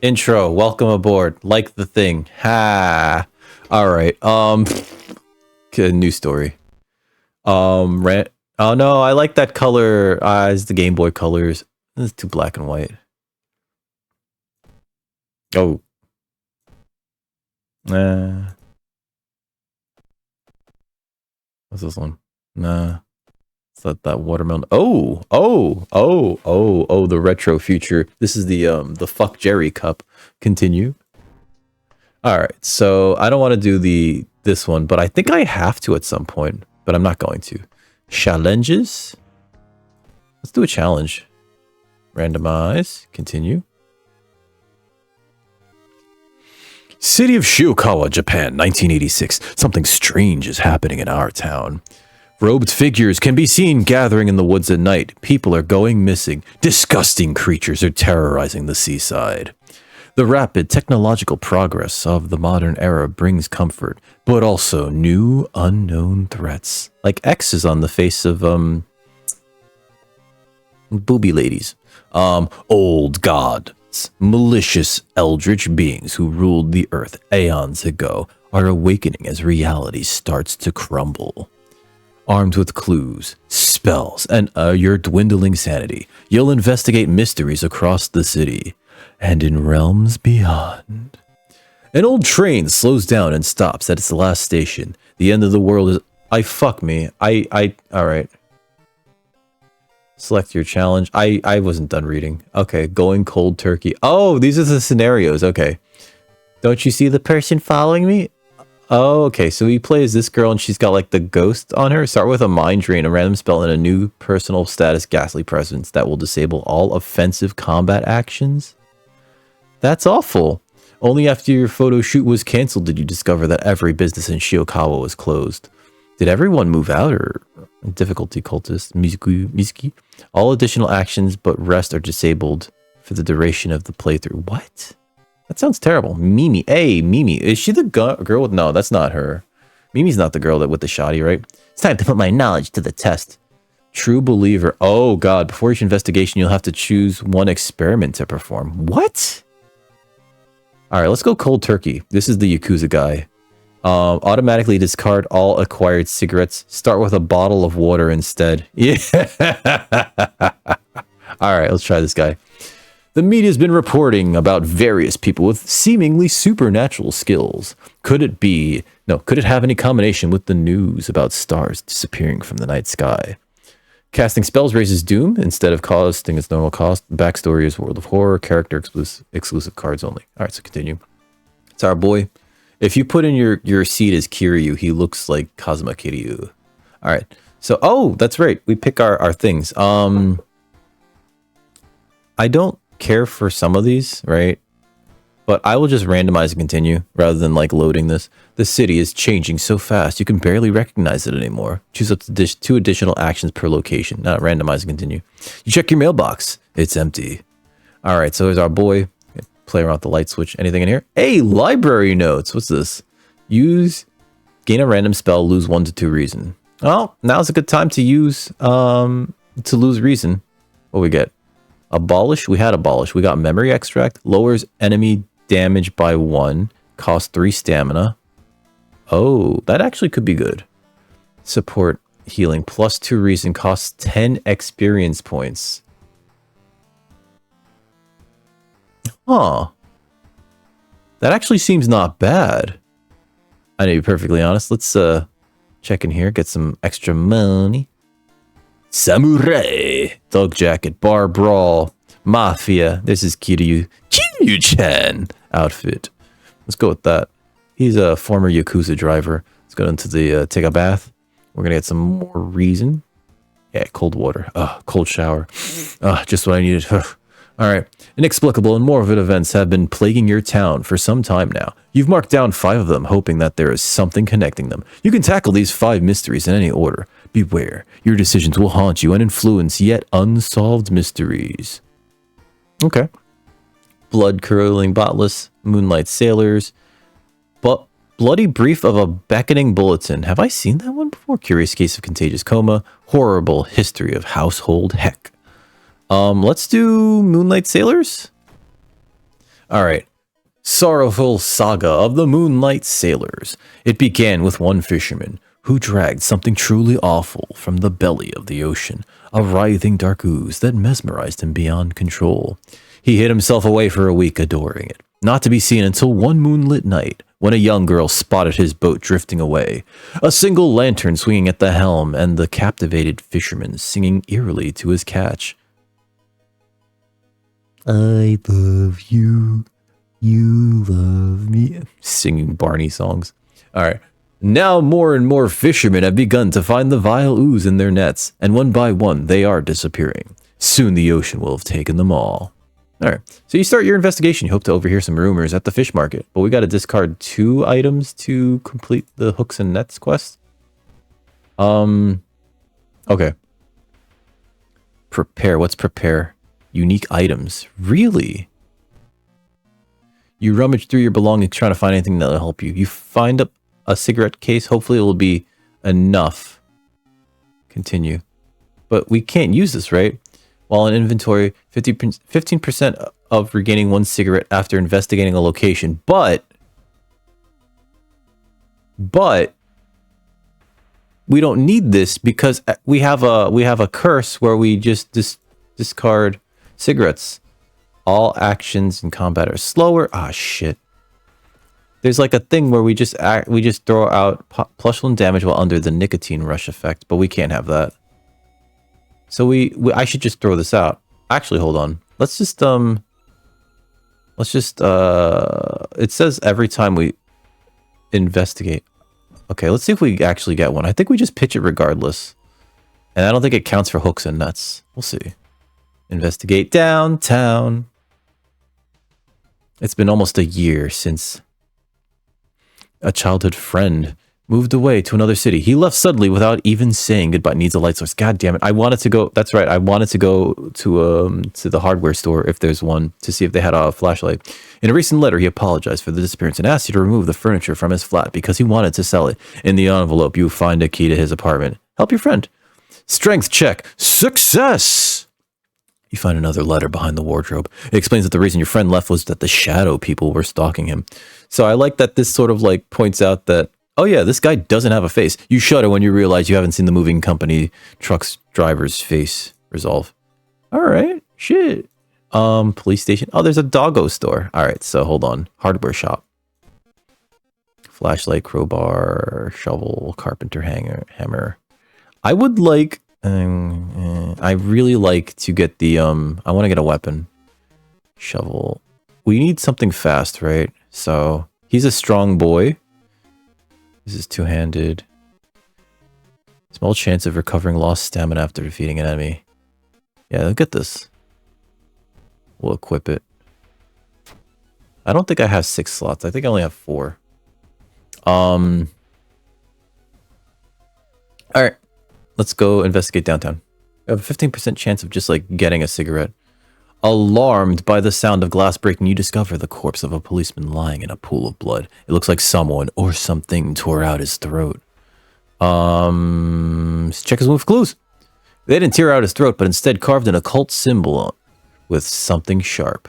Intro. Welcome aboard. Like the thing. Ha. All right. New story. Rant. Oh no, I like that color. It's the Game Boy colors. It's too black and white. Oh. What's this one? Nah. It's that watermelon. Oh, the retro future. This is the Fuck Jerry cup. Continue. All right. So I don't want to do this one, but I think I have to at some point, but I'm not going to. Challenges. Let's do a challenge. Randomize. Continue. City of Shiokawa, Japan, 1986. Something strange is happening in our town. Robed figures can be seen gathering in the woods at night. People are going missing. Disgusting creatures are terrorizing the seaside. The rapid technological progress of the modern era brings comfort, but also new unknown threats. Like X's on the face of, booby ladies. Old gods, malicious eldritch beings who ruled the earth aeons ago are awakening as reality starts to crumble. Armed with clues, spells, and your dwindling sanity, you'll investigate mysteries across the city and in realms beyond. An old train slows down and stops at its last station. The end of the world is... Alright. Select your challenge. I wasn't done reading. Okay, going cold turkey. Oh, these are the scenarios. Okay. Don't you see the person following me? Oh, okay. So we play as this girl and she's got like the ghost on her. Start with a mind drain, a random spell, and a new personal status ghastly presence that will disable all offensive combat actions. That's awful. Only after your photo shoot was canceled did you discover that every business in Shiokawa was closed. Did everyone move out or difficulty cultist? Mizuki? All additional actions but rest are disabled for the duration of the playthrough. What? That sounds terrible. Mimi. Hey, Mimi. Is she the girl with... No, that's not her. Mimi's not the girl that with the shoddy, right? It's time to put my knowledge to the test. True believer. Oh, God. Before each investigation, you'll have to choose one experiment to perform. What? All right, let's go cold turkey. This is the Yakuza guy. Automatically discard all acquired cigarettes. Start with a bottle of water instead. Yeah. All right, let's try this guy. The media's been reporting about various people with seemingly supernatural skills. Could it have any combination with the news about stars disappearing from the night sky? Casting spells raises doom instead of costing its normal cost. Backstory is World of Horror. Character exclusive cards only. All right, so continue. It's our boy. If you put in your seed as Kiryu, he looks like Kazuma Kiryu. All right. So, oh, that's right. We pick our things. I don't care for some of these, right? But I will just randomize and continue rather than like loading this. The city is changing so fast you can barely recognize it anymore. Choose up to 2 additional actions per location. Not randomize and continue. You check your mailbox. It's empty. All right, so here's our boy. Play around with the light switch. Anything in here? Hey, library notes. What's this? Gain a random spell, lose 1 to 2 reason. Well, now's a good time to use to lose reason. What we get? Abolish. We had abolish. We got memory extract. Lowers enemy damage by 1. Cost 3 stamina. Oh, that actually could be good. Support healing. Plus 2 reason. Costs 10 experience points. Huh. That actually seems not bad. I need to be perfectly honest. Let's check in here. Get some extra money. Samurai. Dog jacket. Bar brawl. Mafia. This is Kiryu-chan outfit. Let's go with that. He's a former Yakuza driver. Let's go into the take a bath. We're gonna get some more reason. Yeah, cold water. Cold shower. Just what I needed. All right. Inexplicable and morbid events have been plaguing your town for some time now. You've marked down 5 of them, hoping that there is something connecting them. You can tackle these 5 mysteries in any order. Beware, your decisions will haunt you and influence yet unsolved mysteries. Okay. Blood-curdling botless, moonlight sailors, but bloody brief of a beckoning bulletin. Have I seen that one before? Curious case of contagious coma, horrible history of household heck. Let's do Moonlight Sailors. All right. Sorrowful saga of the Moonlight Sailors. It began with one fisherman who dragged something truly awful from the belly of the ocean, a writhing dark ooze that mesmerized him beyond control. He hid himself away for a week, adoring it, not to be seen until one moonlit night when a young girl spotted his boat drifting away, a single lantern swinging at the helm and the captivated fisherman singing eerily to his catch. I love you, you love me. Singing Barney songs. All right. Now more and more fishermen have begun to find the vile ooze in their nets, and one by one they are disappearing. Soon the ocean will have taken them all. All right. So you start your investigation. You hope to overhear some rumors at the fish market, but we got to discard 2 items to complete the hooks and nets quest. Okay. Prepare. What's prepare? Unique items. Really? You rummage through your belongings trying to find anything that'll help you. You find a cigarette case. Hopefully it will be enough. Continue. But we can't use this, right? While in inventory, 15% of regaining 1 cigarette after investigating a location. But we don't need this because we have a curse where we just discard cigarettes. All actions in combat are slower. Ah, shit. There's like a thing where we just throw out plus 1 damage while under the nicotine rush effect, but we can't have that. So I should just throw this out. Actually, hold on. It says every time we investigate. Okay, let's see if we actually get one. I think we just pitch it regardless. And I don't think it counts for hooks and nuts. We'll see. Investigate downtown. It's been almost a year since a childhood friend moved away to another city. He left suddenly without even saying goodbye. Needs a light source. God damn it. I wanted to go. That's right. I wanted to go to the hardware store if there's one to see if they had a flashlight. In a recent letter, he apologized for the disappearance and asked you to remove the furniture from his flat because he wanted to sell it. In the envelope, you find a key to his apartment. Help your friend. Strength check. Success! You find another letter behind the wardrobe. It explains that the reason your friend left was that the shadow people were stalking him. So I like that this sort of like points out that, oh yeah, this guy doesn't have a face. You shudder when you realize you haven't seen the moving company truck's driver's face resolve. All right, shit. Police station. Oh, there's a doggo store. All right, so hold on. Hardware shop. Flashlight, crowbar, shovel, carpenter hammer. I would like... I really like to get the, I want to get a weapon. Shovel. We need something fast, right? So, he's a strong boy. This is two-handed. Small chance of recovering lost stamina after defeating an enemy. Yeah, look at this. We'll equip it. I don't think I have 6 slots. I think I only have 4. Alright. Let's go investigate downtown. I have a 15% chance of just like getting a cigarette. Alarmed by the sound of glass breaking, you discover the corpse of a policeman lying in a pool of blood. It looks like someone or something tore out his throat. Check his move clues. They didn't tear out his throat, but instead carved an occult symbol with something sharp.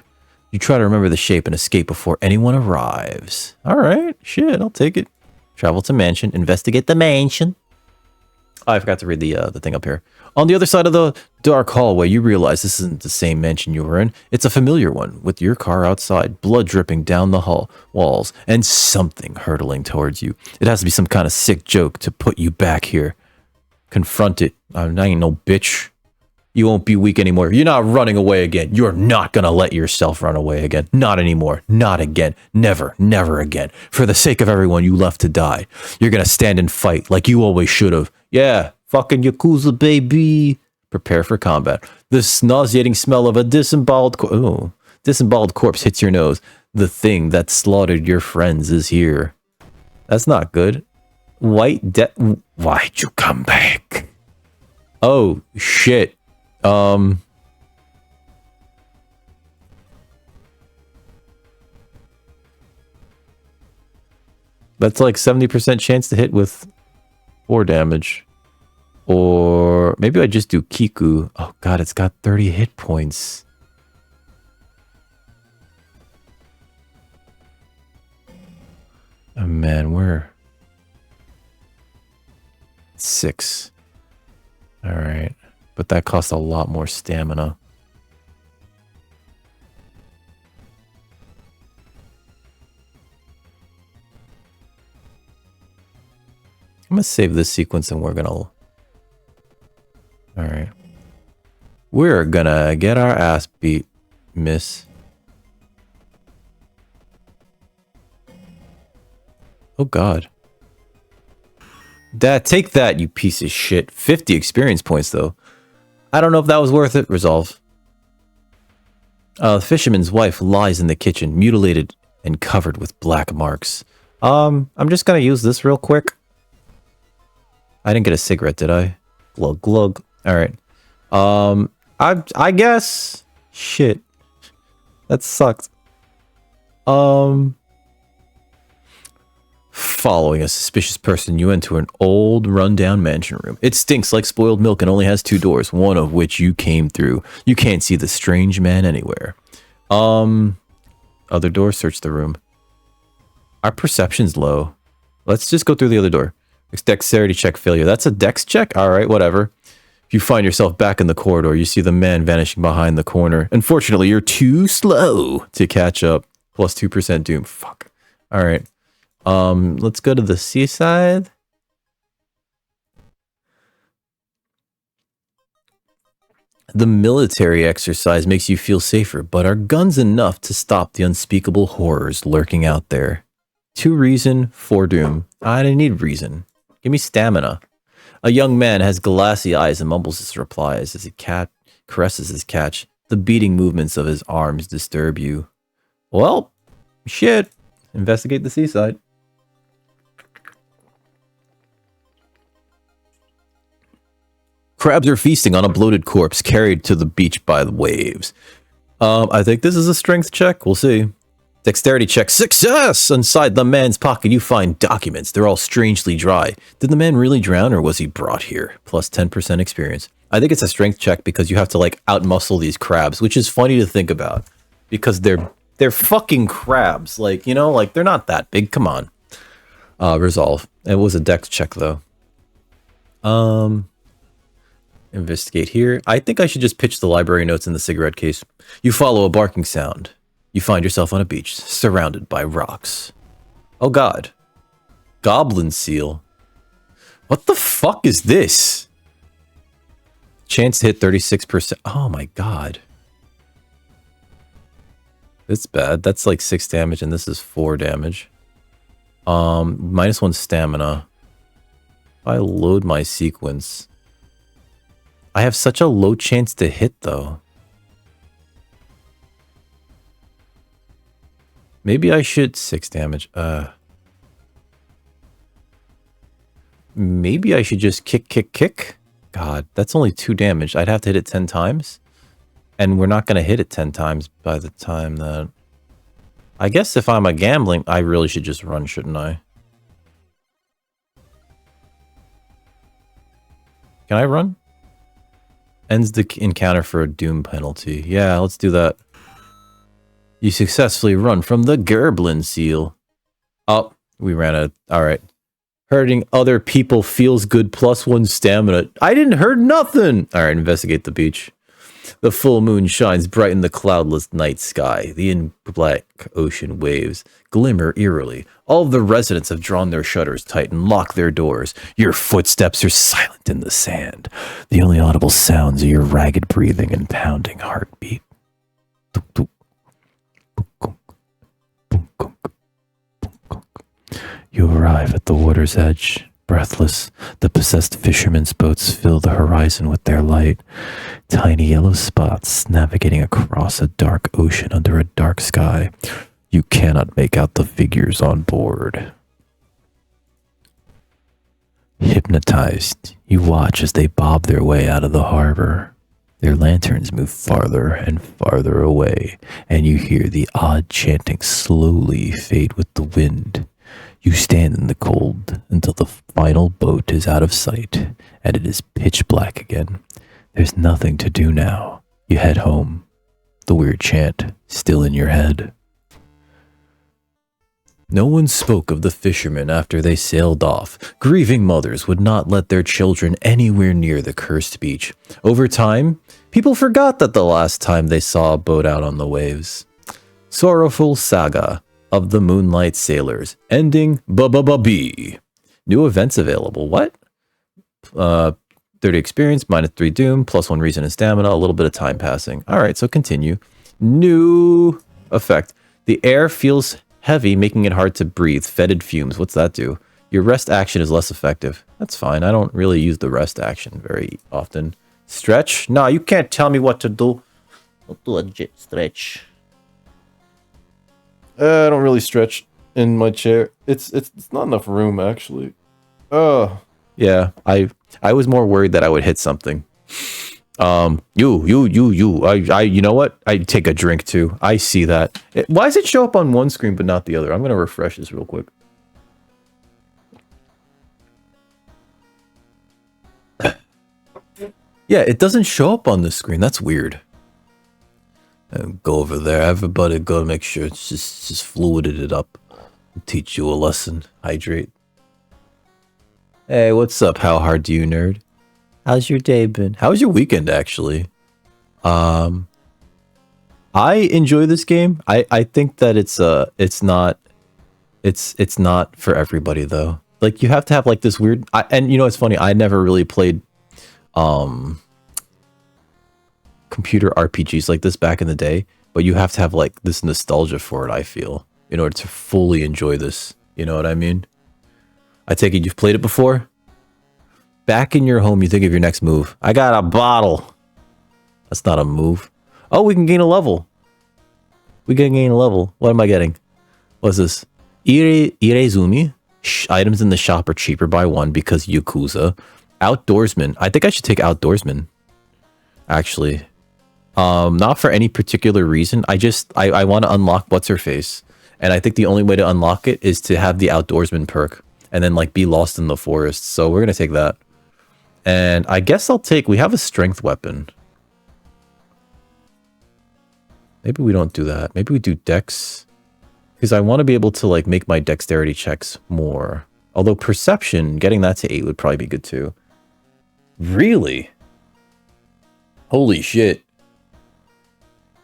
You try to remember the shape and escape before anyone arrives. Alright, shit, I'll take it. Travel to mansion, investigate the mansion. Oh, I forgot to read the thing up here. On the other side of the dark hallway, you realize this isn't the same mansion you were in. It's a familiar one, with your car outside, blood dripping down the walls, and something hurtling towards you. It has to be some kind of sick joke to put you back here. Confront it. I ain't no bitch. You won't be weak anymore. You're not running away again. You're not gonna let yourself run away again. Not anymore. Not again. Never. Never again. For the sake of everyone you left to die. You're gonna stand and fight like you always should have. Yeah, fucking Yakuza, baby. Prepare for combat. The nauseating smell of a disemboweled corpse hits your nose. The thing that slaughtered your friends is here. That's not good. Why'd you come back? Oh, shit. That's like 70% chance to hit with 4 damage. Or maybe I just do Kiku. Oh god, it's got 30 hit points. Oh man, we're 6. All right, but that costs a lot more stamina. I'm gonna save this sequence and we're gonna... All right. We're gonna get our ass beat, miss. Oh god. Dad, take that, you piece of shit. 50 experience points, though. I don't know if that was worth it. Resolve. The fisherman's wife lies in the kitchen, mutilated and covered with black marks. I'm just gonna use this real quick. I didn't get a cigarette, did I? Glug, glug. Alright. I guess... Shit. That sucks. Following a suspicious person, you enter an old, rundown mansion room. It stinks like spoiled milk and only has 2 doors, one of which you came through. You can't see the strange man anywhere. Other door, search the room. Our perception's low. Let's just go through the other door. Dexterity check failure. That's a dex check? Alright, whatever. If you find yourself back in the corridor, you see the man vanishing behind the corner. Unfortunately, you're too slow to catch up. Plus 2% doom. Fuck. Alright. Let's go to the seaside. The military exercise makes you feel safer, but are guns enough to stop the unspeakable horrors lurking out there? 2 reason, 4 doom. I didn't need reason. Give me stamina. A young man has glassy eyes and mumbles his replies as a cat caresses his catch. The beating movements of his arms disturb you. Well, shit. Investigate the seaside. Crabs are feasting on a bloated corpse carried to the beach by the waves. I think this is a strength check. We'll see. Dexterity check. Success! Inside the man's pocket, you find documents. They're all strangely dry. Did the man really drown or was he brought here? Plus 10% experience. I think it's a strength check because you have to like outmuscle these crabs, which is funny to think about because they're fucking crabs. Like, you know, like they're not that big. Come on. Resolve. It was a dex check though. Investigate here. I think I should just pitch the library notes in the cigarette case. You follow a barking sound. You find yourself on a beach, surrounded by rocks. Oh god. Goblin seal. What the fuck is this? Chance to hit 36%. Oh my god. It's bad. That's like 6 damage and this is 4 damage. -1 stamina. If I load my sequence... I have such a low chance to hit, though. Maybe I should... 6 damage. Maybe I should just kick. God, that's only 2 damage. I'd have to hit it 10 times. And we're not going to hit it 10 times by the time that... I guess if I'm a gambling, I really should just run, shouldn't I? Can I run? Ends the encounter for a doom penalty. Yeah, let's do that. You successfully run from the Gerblin seal. Oh, we ran out. Alright. Hurting other people feels good. +1 stamina. I didn't hurt nothing! Alright, investigate the beach. The full moon shines bright in the cloudless night sky. The in-black ocean waves glimmer eerily. All of the residents have drawn their shutters tight and locked their doors. Your footsteps are silent in the sand. The only audible sounds are your ragged breathing and pounding heartbeat. You arrive at the water's edge. Breathless, the possessed fishermen's boats fill the horizon with their light. Tiny yellow spots navigating across a dark ocean under a dark sky. You cannot make out the figures on board. Hypnotized, you watch as they bob their way out of the harbor. Their lanterns move farther and farther away, and you hear the odd chanting slowly fade with the wind. You stand in the cold until the final boat is out of sight, and it is pitch black again. There's nothing to do now. You head home, the weird chant still in your head. No one spoke of the fishermen after they sailed off. Grieving mothers would not let their children anywhere near the cursed beach. Over time, people forgot that the last time they saw a boat out on the waves. Sorrowful saga of the Moonlight Sailors, ending B. New events available. What? 30 experience, -3 doom, +1 reason and stamina, a little bit of time passing. All right, so continue. New effect. The air feels heavy, making it hard to breathe. Fetid fumes. What's that do? Your rest action is less effective. That's fine. I don't really use the rest action very often. Stretch? No, you can't tell me what to do. I'll do a stretch. I don't really stretch in my chair. It's not enough room, actually. Yeah, I was more worried that I would hit something. You know what? I take a drink too. I see that. Why does it show up on one screen but not the other? I'm gonna refresh this real quick. Yeah, it doesn't show up on the screen. That's weird. Go over there. Everybody go make sure it's just fluided it up. Teach you a lesson. Hydrate. Hey, what's up? How hard do you nerd? How's your day been? How was your weekend, actually? I enjoy this game. I think that it's not for everybody though. Like you have to have like this weird and you know it's funny, I never really played computer RPGs like this back in the day, but you have to have like this nostalgia for it, I feel, in order to fully enjoy this. You know what I mean? I take it you've played it before? Back in your home, you think of your next move. I got a bottle. That's not a move. Oh, we can gain a level. We can gain a level. What am I getting? What's this? Irezumi. Items in the shop are cheaper by 1 because Yakuza. Outdoorsman. I think I should take Outdoorsman. Actually. Not for any particular reason. I want to unlock What's-Her-Face. And I think the only way to unlock it is to have the Outdoorsman perk. And then like be lost in the forest. So we're going to take that. And I guess we have a strength weapon. Maybe we don't do that. Maybe we do dex. Because I want to be able to like make my dexterity checks more. Although perception, getting that to 8 would probably be good too. Really? Holy shit.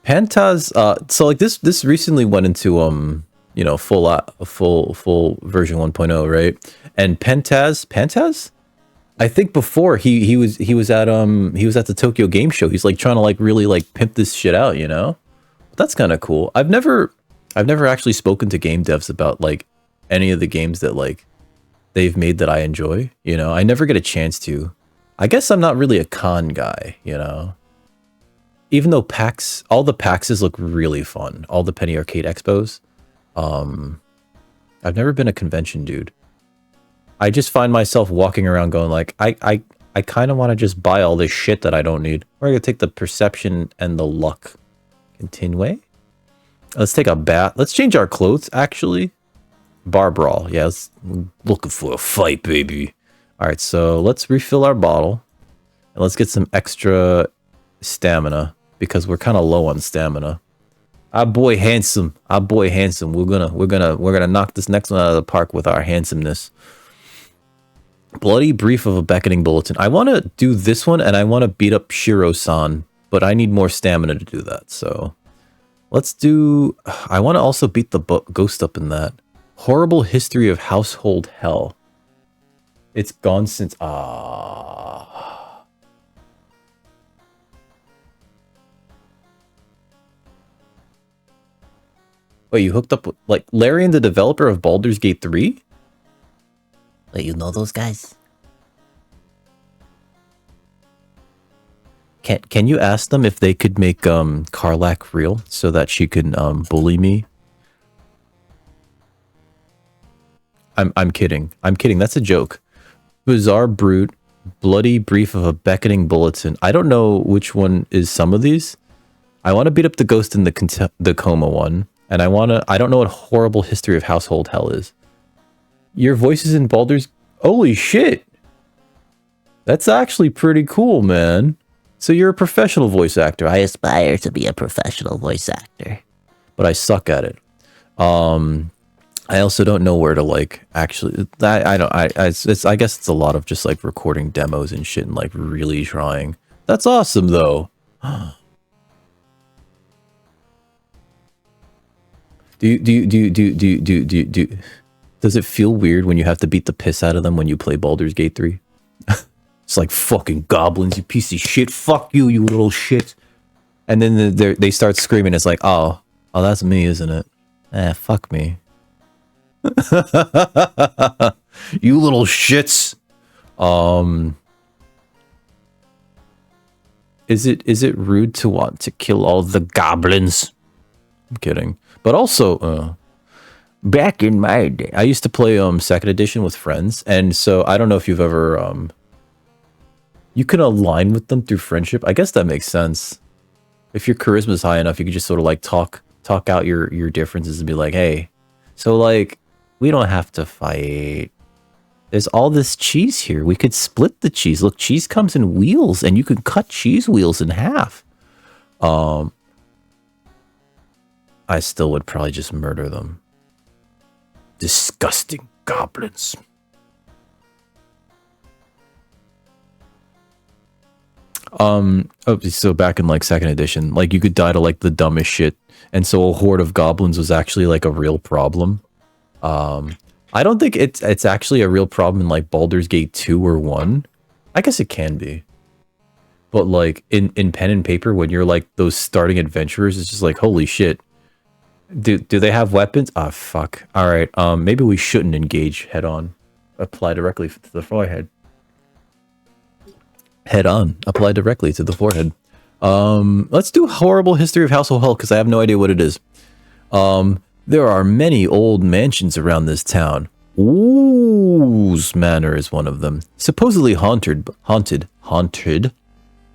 Pentaz, so like this recently went into you know, full version 1.0, right? And Pentaz? I think before he was at the Tokyo Game Show. He's like trying to like really like pimp this shit out, you know? That's kind of cool. I've never actually spoken to game devs about like any of the games that like they've made that I enjoy, you know? I never get a chance to. I guess I'm not really a con guy, you know? Even though all the PAXs look really fun, all the Penny Arcade Expos. I've never been a convention dude. I just find myself walking around going like, I kind of want to just buy all this shit that I don't need. We're going to take the perception and the luck. Continue. Let's take a bath. Let's change our clothes, actually. Bar brawl. Yeah, looking for a fight, baby. All right, so let's refill our bottle. And let's get some extra stamina because we're kind of low on stamina. Our boy handsome. We're gonna knock this next one out of the park with our handsomeness. Bloody brief of a beckoning bulletin. I want to do this one and I want to beat up Shiro-san, but I need more stamina to do that. So let's do. I want to also beat the ghost up in that. Horrible history of household hell. It's gone since. Wait, you hooked up with, like, Larian, the developer of Baldur's Gate 3? Wait, you know those guys? Can you ask them if they could make Karlach real so that she can bully me? I'm kidding. That's a joke. Bizarre Brute, Bloody Brief of a Beckoning Bulletin. I don't know which one is some of these. I want to beat up the ghost in the coma one. And I don't know what Horrible History of Household Hell is. Your voice is in Baldur's... Holy shit! That's actually pretty cool, man. So you're a professional voice actor. I aspire to be a professional voice actor. But I suck at it. I also don't know where to like actually. I don't. I guess it's a lot of just like recording demos and shit and like really trying. That's awesome though. Does it feel weird when you have to beat the piss out of them when you play Baldur's Gate 3? It's like fucking goblins, you piece of shit. Fuck you, you little shit. And then they start screaming. It's like, oh, that's me, isn't it? Fuck me. You little shits. Is it rude to want to kill all the goblins? I'm kidding. But also, back in my day, I used to play second edition with friends, and so I don't know if you've ever you can align with them through friendship. I guess that makes sense. If your charisma is high enough, you can just sort of like talk out your differences and be like, hey, so like we don't have to fight. There's all this cheese here. We could split the cheese. Look, cheese comes in wheels, and you can cut cheese wheels in half. I still would probably just murder them. Disgusting goblins. So back in like second edition, like you could die to like the dumbest shit, and so a horde of goblins was actually like a real problem. I don't think it's actually a real problem in like Baldur's Gate 2 or 1. I guess it can be. But like in pen and paper, when you're like those starting adventurers, it's just like, holy shit. Do they have weapons? Ah, fuck. All right. Maybe we shouldn't engage head on. Apply directly to the forehead. Head on. Apply directly to the forehead. Let's do horrible history of Household Hell because I have no idea what it is. There are many old mansions around this town. Ooze Manor is one of them. Supposedly haunted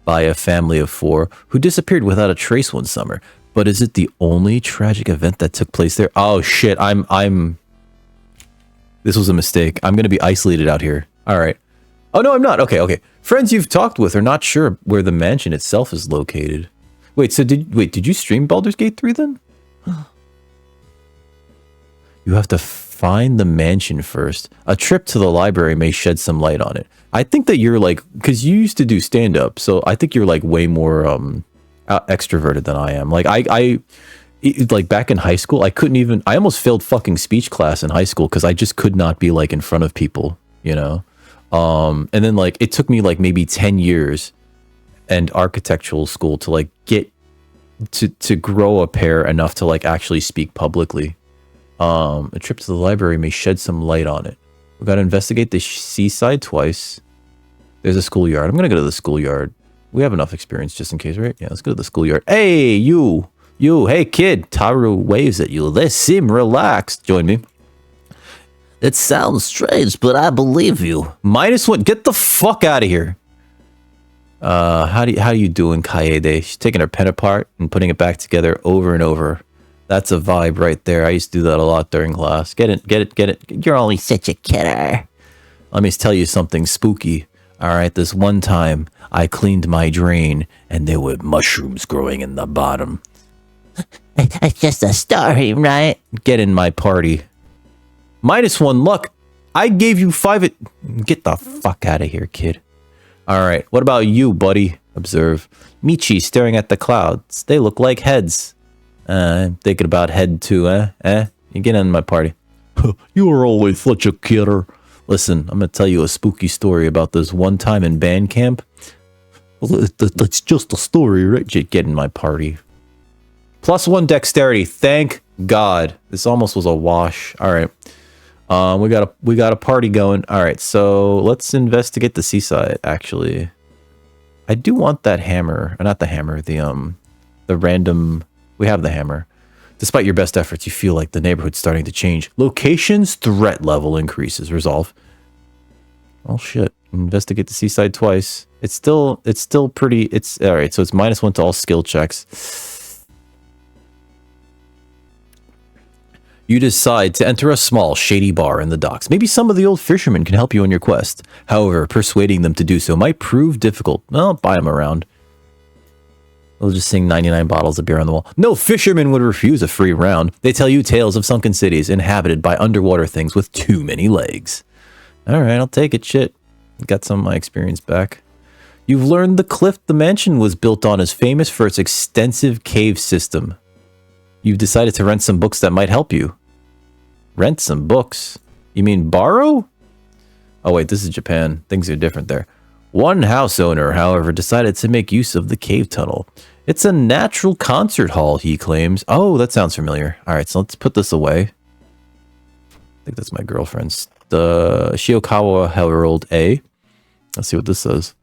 by a family of 4 who disappeared without a trace one summer. But is it the only tragic event that took place there? Oh shit, this was a mistake. I'm gonna be isolated out here. Alright. Oh no, I'm not. Okay. Friends you've talked with are not sure where the mansion itself is located. Wait, so did you stream Baldur's Gate 3 then? You have to find the mansion first. A trip to the library may shed some light on it. I think that you're like, because you used to do stand-up, so I think you're like way more extroverted than I am. Like I like back in high school, I almost failed fucking speech class in high school because I just could not be like in front of people, you know? And then like it took me like maybe 10 years and architectural school to like get to grow a pair enough to like actually speak publicly. A trip to the library may shed some light on it. We gotta investigate the seaside twice. There's a schoolyard. I'm gonna go to the schoolyard. We have enough experience just in case, right? Yeah, let's go to the schoolyard. Hey, you, hey kid. Taru waves at you. They seem relaxed. Join me. It sounds strange, but I believe you. -1. Get the fuck out of here. How you doing, Kaede? She's taking her pen apart and putting it back together over and over. That's a vibe right there. I used to do that a lot during class. Get it. You're only such a kidder. Let me tell you something spooky. All right, this one time I cleaned my drain and there were mushrooms growing in the bottom. It's just a story, right? Get in my party. -1 luck. I gave you 5. Get the fuck out of here, kid. All right, what about you, buddy? Observe. Michi staring at the clouds. They look like heads. Thinking about head too, You get in my party. You are always such a kidder. Listen, I'm gonna tell you a spooky story about this one time in band camp. Well, that's just a story, right? Get in my party. +1 dexterity. Thank God. This almost was a wash. All right. We got a party going. All right. So let's investigate the seaside. Actually, I do want that hammer. Not the hammer. The random. We have the hammer. Despite your best efforts, you feel like the neighborhood's starting to change. Locations, threat level increases. Resolve. Oh shit. Investigate the seaside twice. It's still pretty, all right. So it's -1 to all skill checks. You decide to enter a small, shady bar in the docks. Maybe some of the old fishermen can help you on your quest. However, persuading them to do so might prove difficult. Well, buy them around. They'll just sing 99 bottles of beer on the wall. No fisherman would refuse a free round. They tell you tales of sunken cities inhabited by underwater things with too many legs. All right, I'll take it. Shit. Got some of my experience back. You've learned the cliff the mansion was built on is famous for its extensive cave system. You've decided to rent some books that might help you. Rent some books? You mean borrow? Oh wait, this is Japan. Things are different there. One house owner, however, decided to make use of the cave tunnel. It's a natural concert hall, he claims. Oh, that sounds familiar. All right, so let's put this away. I think that's my girlfriend's. The Shiokawa Herald A. Let's see what this says.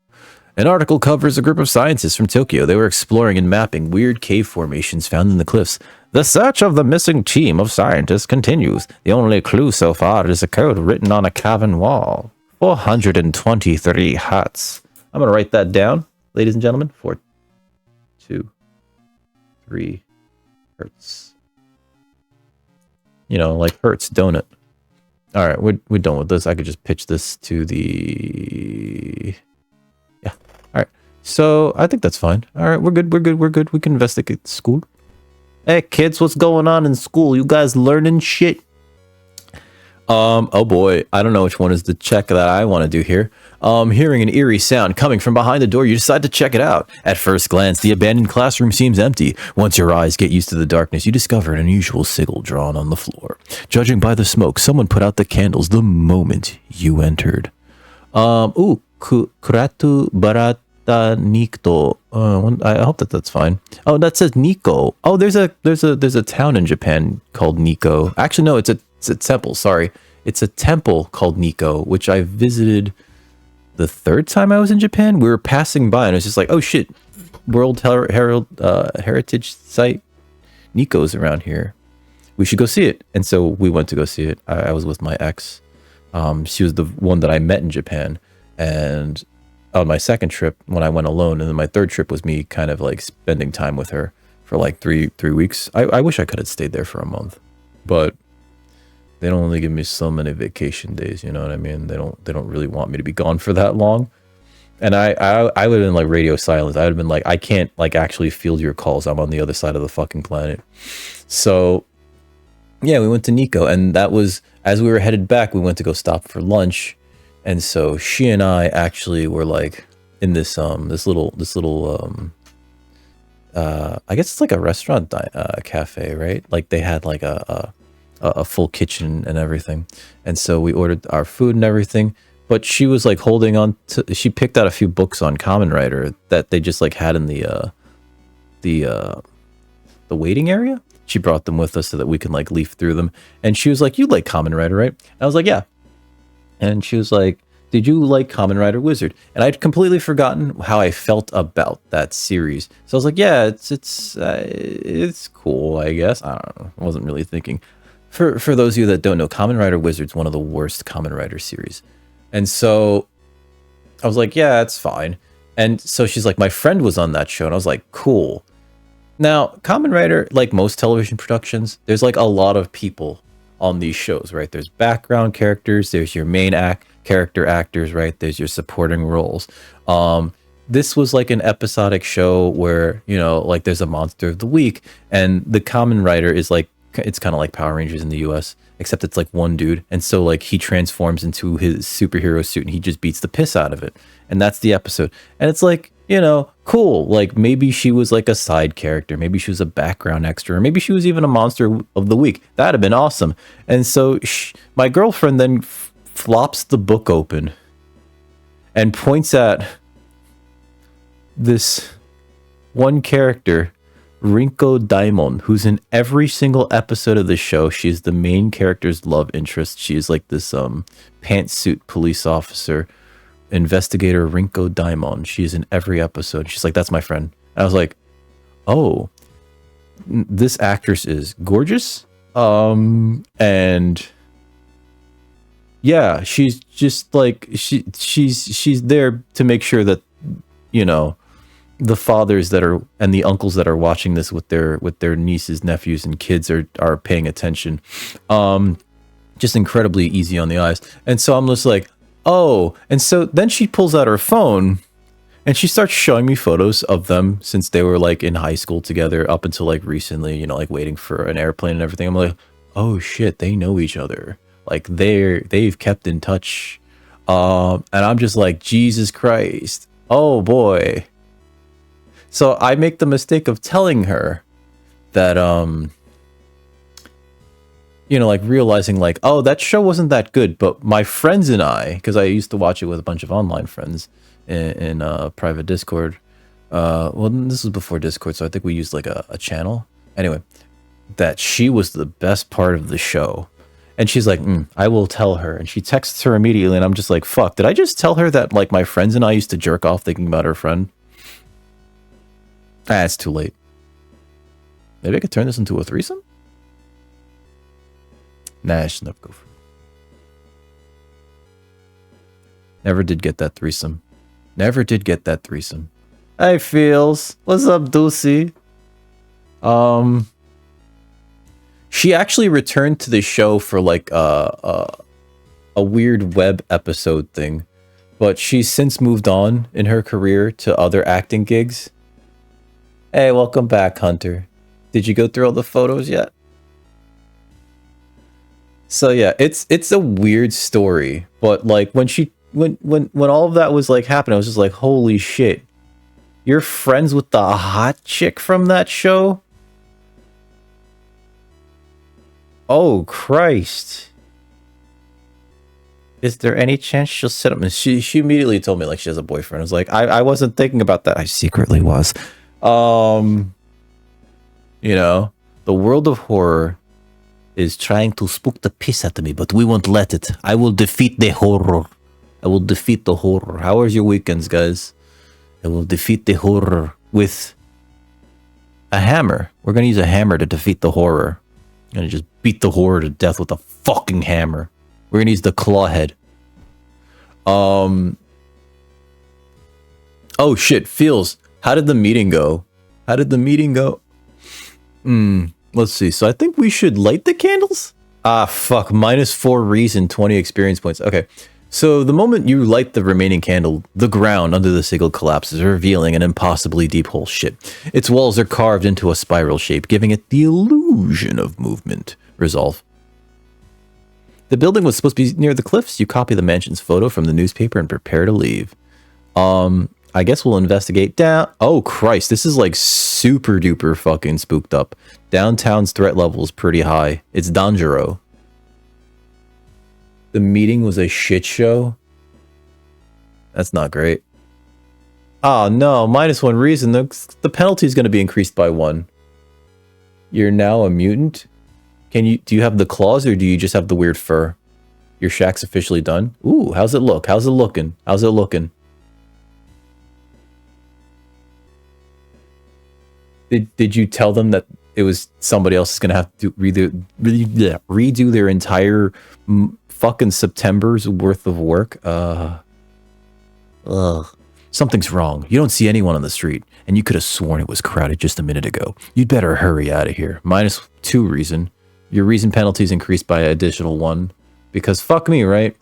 An article covers a group of scientists from Tokyo. They were exploring and mapping weird cave formations found in the cliffs. The search of the missing team of scientists continues. The only clue so far is a code written on a cavern wall. 423 hertz. I'm going to write that down, ladies and gentlemen. 423 hertz. You know, like hertz, don't it? All right, we're done with this. I could just pitch this to the... Yeah. All right. So I think that's fine. All right, we're good. We can investigate school. Hey, kids, what's going on in school? You guys learning shit? Oh boy, I don't know which one is the check that I want to do here. Hearing an eerie sound coming from behind the door, you decide to check it out. At first glance, the abandoned classroom seems empty. Once your eyes get used to the darkness, you discover an unusual sigil drawn on the floor. Judging by the smoke, someone put out the candles the moment you entered. Kuratu Barata Nikto. I hope that's fine. Oh, that says Nikko. Oh, there's a town in Japan called Nikko. Actually, no, it's a temple. Sorry, it's a temple called Nikko, which I visited the third time I was in Japan. We were passing by, and it was just like, oh shit, World Heritage Site. Nikko's around here. We should go see it. And so we went to go see it. I was with my ex. She was the one that I met in Japan, and on my second trip when I went alone, and then my third trip was me kind of like spending time with her for like three weeks. I wish I could have stayed there for a month, but they don't only give me so many vacation days, you know what I mean? They don't really want me to be gone for that long. And I would have been like radio silence. I would have been like, I can't like actually field your calls. I'm on the other side of the fucking planet. So yeah, we went to Nikko, and that was, as we were headed back, we went to go stop for lunch. And so she and I actually were like in this little I guess it's like a restaurant cafe, right? Like they had like a full kitchen and everything. And so we ordered our food and everything, but she was like holding on to, she picked out a few books on Kamen Rider that they just like had in the waiting area. She brought them with us so that we can like leaf through them. And she was like, you like Kamen Rider, right? And I was like, yeah. And she was like, did you like Kamen Rider Wizard? And I'd completely forgotten how I felt about that series. So I was like, yeah, it's cool, I guess. I don't know. I wasn't really thinking. For those of you that don't know, Kamen Rider Wizard's one of the worst Kamen Rider series. And so I was like, yeah, it's fine. And so she's like, my friend was on that show. And I was like, cool. Now, Kamen Rider, like most television productions, there's like a lot of people on these shows, right? There's background characters, there's your main character actors, right? There's your supporting roles. This was like an episodic show where, you know, like there's a monster of the week, and the Kamen Rider is like, it's kind of like Power Rangers in the US, except it's like one dude. And so like he transforms into his superhero suit and he just beats the piss out of it. And that's the episode. And it's like, you know, cool. Like maybe she was like a side character. Maybe she was a background extra. Or maybe she was even a monster of the week. That'd have been awesome. And so my girlfriend then flops the book open and points at this one character, Rinko Daimon, who's in every single episode of the show. She's the main character's love interest. She is like this pantsuit police officer, investigator Rinko Daimon. She's in every episode. She's like, that's my friend. And I was like, oh, this actress is gorgeous. And yeah, she's just like, she's there to make sure that, you know, the fathers that are and the uncles that are watching this with their nieces, nephews, and kids are paying attention. Just incredibly easy on the eyes. And so I'm just like, oh. And so then she pulls out her phone And she starts showing me photos of them since they were like in high school together up until like recently, you know, like waiting for an airplane and everything. I'm like, oh shit, they know each other. Like they've kept in touch. And I'm just like, Jesus Christ. Oh boy. So I make the mistake of telling her that, you know, like realizing like, oh, that show wasn't that good. But my friends and I, because I used to watch it with a bunch of online friends in private Discord. Well, this was before Discord, so I think we used like a channel. Anyway, that she was the best part of the show. And she's like, I will tell her. And she texts her immediately. And I'm just like, fuck, did I just tell her that like my friends and I used to jerk off thinking about her friend? Ah, it's too late. Maybe I could turn this into a threesome? Nah, I should never go for it. Never did get that threesome. Never did get that threesome. Hey, Feels. What's up, Dulcie? She actually returned to the show for like a weird web episode thing, but she's since moved on in her career to other acting gigs. Hey, welcome back, Hunter. Did you go through all the photos yet? So yeah, it's a weird story, but like when all of that was like happening, I was just like, holy shit. You're friends with the hot chick from that show? Oh, Christ. Is there any chance she'll set up? And she immediately told me like she has a boyfriend. I was like, I wasn't thinking about that. I secretly was. You know, the world of horror is trying to spook the piss out of me, but we won't let it. I will defeat the horror. I will defeat the horror. How was your weekends, guys? I will defeat the horror with a hammer. We're going to use a hammer to defeat the horror. I'm going to just beat the horror to death with a fucking hammer. We're going to use the claw head. Oh shit, Feels. How did the meeting go? How did the meeting go? Let's see. So I think we should light the candles? Ah, fuck. -4 reason, 20 experience points. Okay. So the moment you light the remaining candle, the ground under the sigil collapses, revealing an impossibly deep hole. Shit. Its walls are carved into a spiral shape, giving it the illusion of movement. Resolve. The building was supposed to be near the cliffs. You copy the mansion's photo from the newspaper and prepare to leave. I guess we'll investigate down. Oh, Christ. This is like super duper fucking spooked up. Downtown's threat level is pretty high. It's Danjiro. The meeting was a shit show. That's not great. Oh, no. -1 reason. The penalty is going to be increased by 1. You're now a mutant? Do you have the claws or do you just have the weird fur? Your shack's officially done? Ooh, how's it look? How's it looking? How's it looking? Did you tell them that it was somebody else is going to have to redo their entire fucking September's worth of work? Something's wrong. You don't see anyone on the street, and you could have sworn it was crowded just a minute ago. You'd better hurry out of here. -2 reason. Your reason penalty is increased by an additional 1. Because fuck me, right?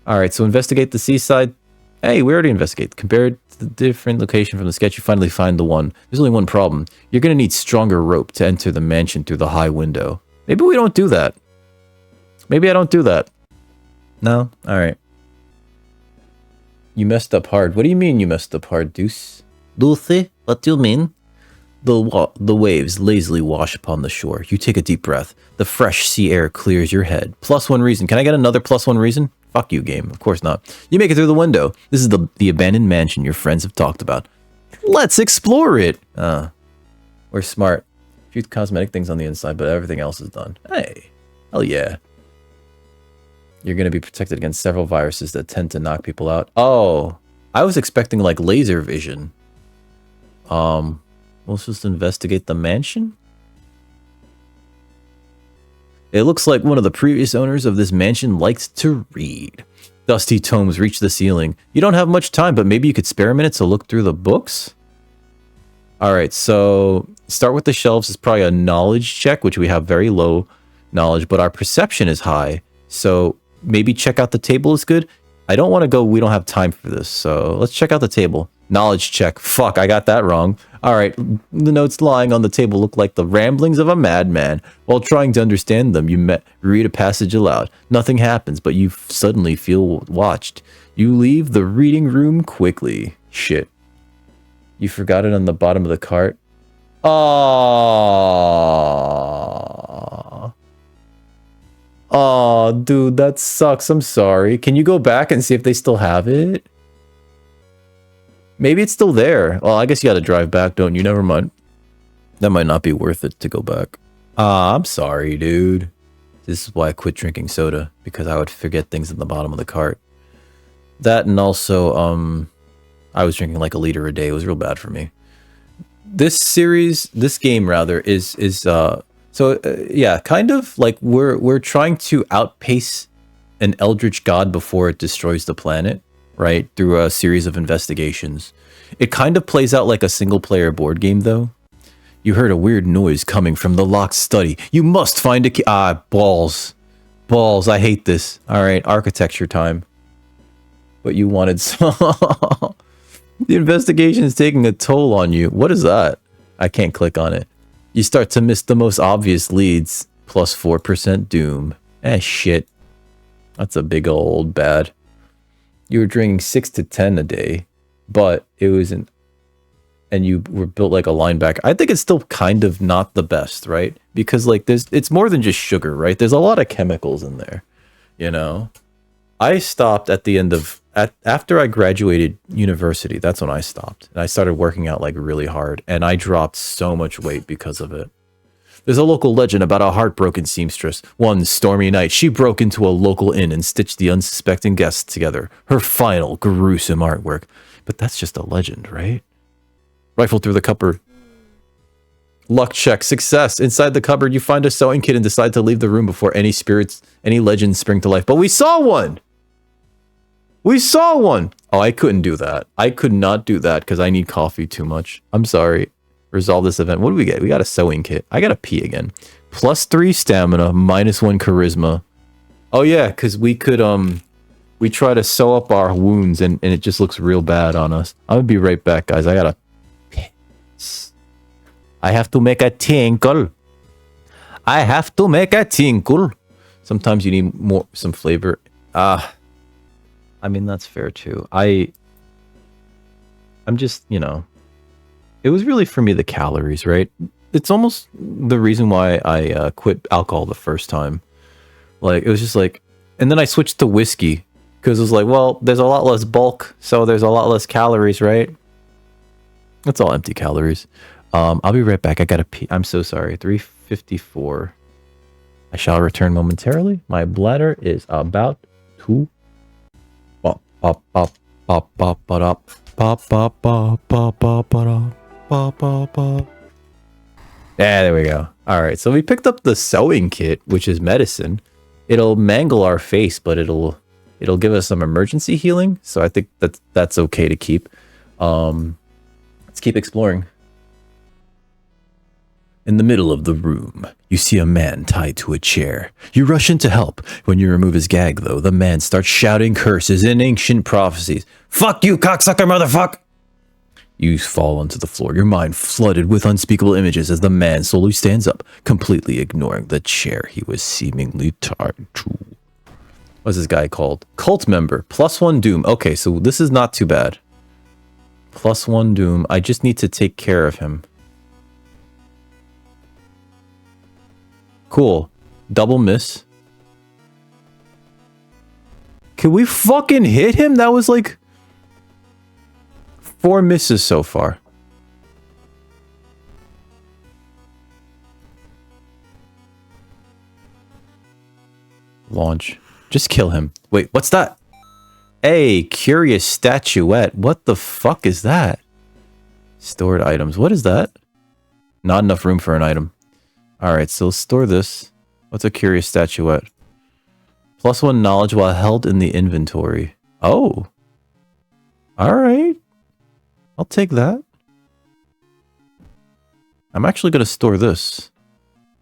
Alright, so investigate the seaside. Hey, we already investigated. Compared to the different location from the sketch, you finally find the one. There's only one problem. You're going to need stronger rope to enter the mansion through the high window. Maybe we don't do that. Maybe I don't do that. No? Alright. You messed up hard. What do you mean you messed up hard, Deuce? Dulce, what do you mean? The waves lazily wash upon the shore. You take a deep breath. The fresh sea air clears your head. +1 reason. Can I get another +1 reason? Fuck you, game. Of course not. You make it through the window. This is the abandoned mansion your friends have talked about. Let's explore it. We're smart. A few cosmetic things on the inside, but everything else is done. Hey. Hell yeah. You're going to be protected against several viruses that tend to knock people out. Oh. I was expecting like laser vision. Let's just investigate the mansion. It looks like one of the previous owners of this mansion liked to read. Dusty tomes reach the ceiling. You don't have much time, but maybe you could spare a minute to look through the books? Alright, so start with the shelves is probably a knowledge check, which we have very low knowledge, but our perception is high. So maybe check out the table is good. I don't want to go, we don't have time for this, so let's check out the table. Knowledge check. Fuck, I got that wrong. Alright, the notes lying on the table look like the ramblings of a madman. While trying to understand them, read a passage aloud. Nothing happens, but you suddenly feel watched. You leave the reading room quickly. Shit. You forgot it on the bottom of the cart? Aww. Oh, dude, that sucks. I'm sorry. Can you go back and see if they still have it? Maybe it's still there. Well, I guess you gotta drive back, don't you? Never mind. That might not be worth it to go back. I'm sorry, dude. This is why I quit drinking soda, because I would forget things in the bottom of the cart. That, and also, I was drinking like a liter a day. It was real bad for me. This game rather, yeah, kind of like we're trying to outpace an eldritch god before it destroys the planet, right? Through a series of investigations. It kind of plays out like a single player board game though. You heard a weird noise coming from the locked study. You must find a key. Ah, balls. Balls, I hate this. All right, architecture time. But you wanted some. The investigation is taking a toll on you. What is that? I can't click on it. You start to miss the most obvious leads. Plus 4% doom. Shit. That's a big old bad. You were drinking 6 to 10 a day, but it was and you were built like a linebacker. I think it's still kind of not the best, right? Because like it's more than just sugar, right? There's a lot of chemicals in there, you know? I stopped at the end of after I graduated university. That's when I stopped. And I started working out like really hard, and I dropped so much weight because of it. There's a local legend about a heartbroken seamstress. One stormy night, she broke into a local inn and stitched the unsuspecting guests together. Her final gruesome artwork. But that's just a legend, right? Rifle through the cupboard. Luck check. Success. Inside the cupboard, you find a sewing kit and decide to leave the room before any legends spring to life. But we saw one! We saw one! Oh, I couldn't do that. I could not do that because I need coffee too much. I'm sorry. Resolve this event. What do we get? We got a sewing kit. I gotta pee again. +3 stamina, -1 charisma. Oh yeah, because we could, we try to sew up our wounds and it just looks real bad on us. I'm gonna be right back, guys. I gotta piss. I have to make a tinkle. I have to make a tinkle. Sometimes you need some flavor. I mean, that's fair too. I'm just, you know, it was really for me the calories, right? It's almost the reason why I quit alcohol the first time. Like, it was just like, and then I switched to whiskey because it was like, well, there's a lot less bulk, so there's a lot less calories, right? That's all empty calories. I'll be right back. I gotta pee. I'm so sorry. 3:54. I shall return momentarily. My bladder is about to pop, pop, pop, pop, pop, pop, pop, pop, pop, pop, pop, pop. Yeah, there we go. All right, so we picked up the sewing kit, which is medicine. It'll mangle our face, but it'll give us some emergency healing. So I think that's okay to keep. Let's keep exploring. In the middle of the room, you see a man tied to a chair. You rush in to help. When you remove his gag, though, the man starts shouting curses and ancient prophecies. Fuck you, cocksucker motherfucker! You fall onto the floor, your mind flooded with unspeakable images as the man slowly stands up, completely ignoring the chair he was seemingly tied to. What's this guy called? Cult member, +1 doom. Okay, so this is not too bad. +1 doom. I just need to take care of him. Cool. Double miss. Can we fucking hit him? That was like 4 misses so far. Launch. Just kill him. Wait, what's that? Hey, curious statuette. What the fuck is that? Stored items. What is that? Not enough room for an item. Alright, so let's store this. What's a curious statuette? +1 knowledge while held in the inventory. Oh. Alright. I'll take that. I'm actually going to store this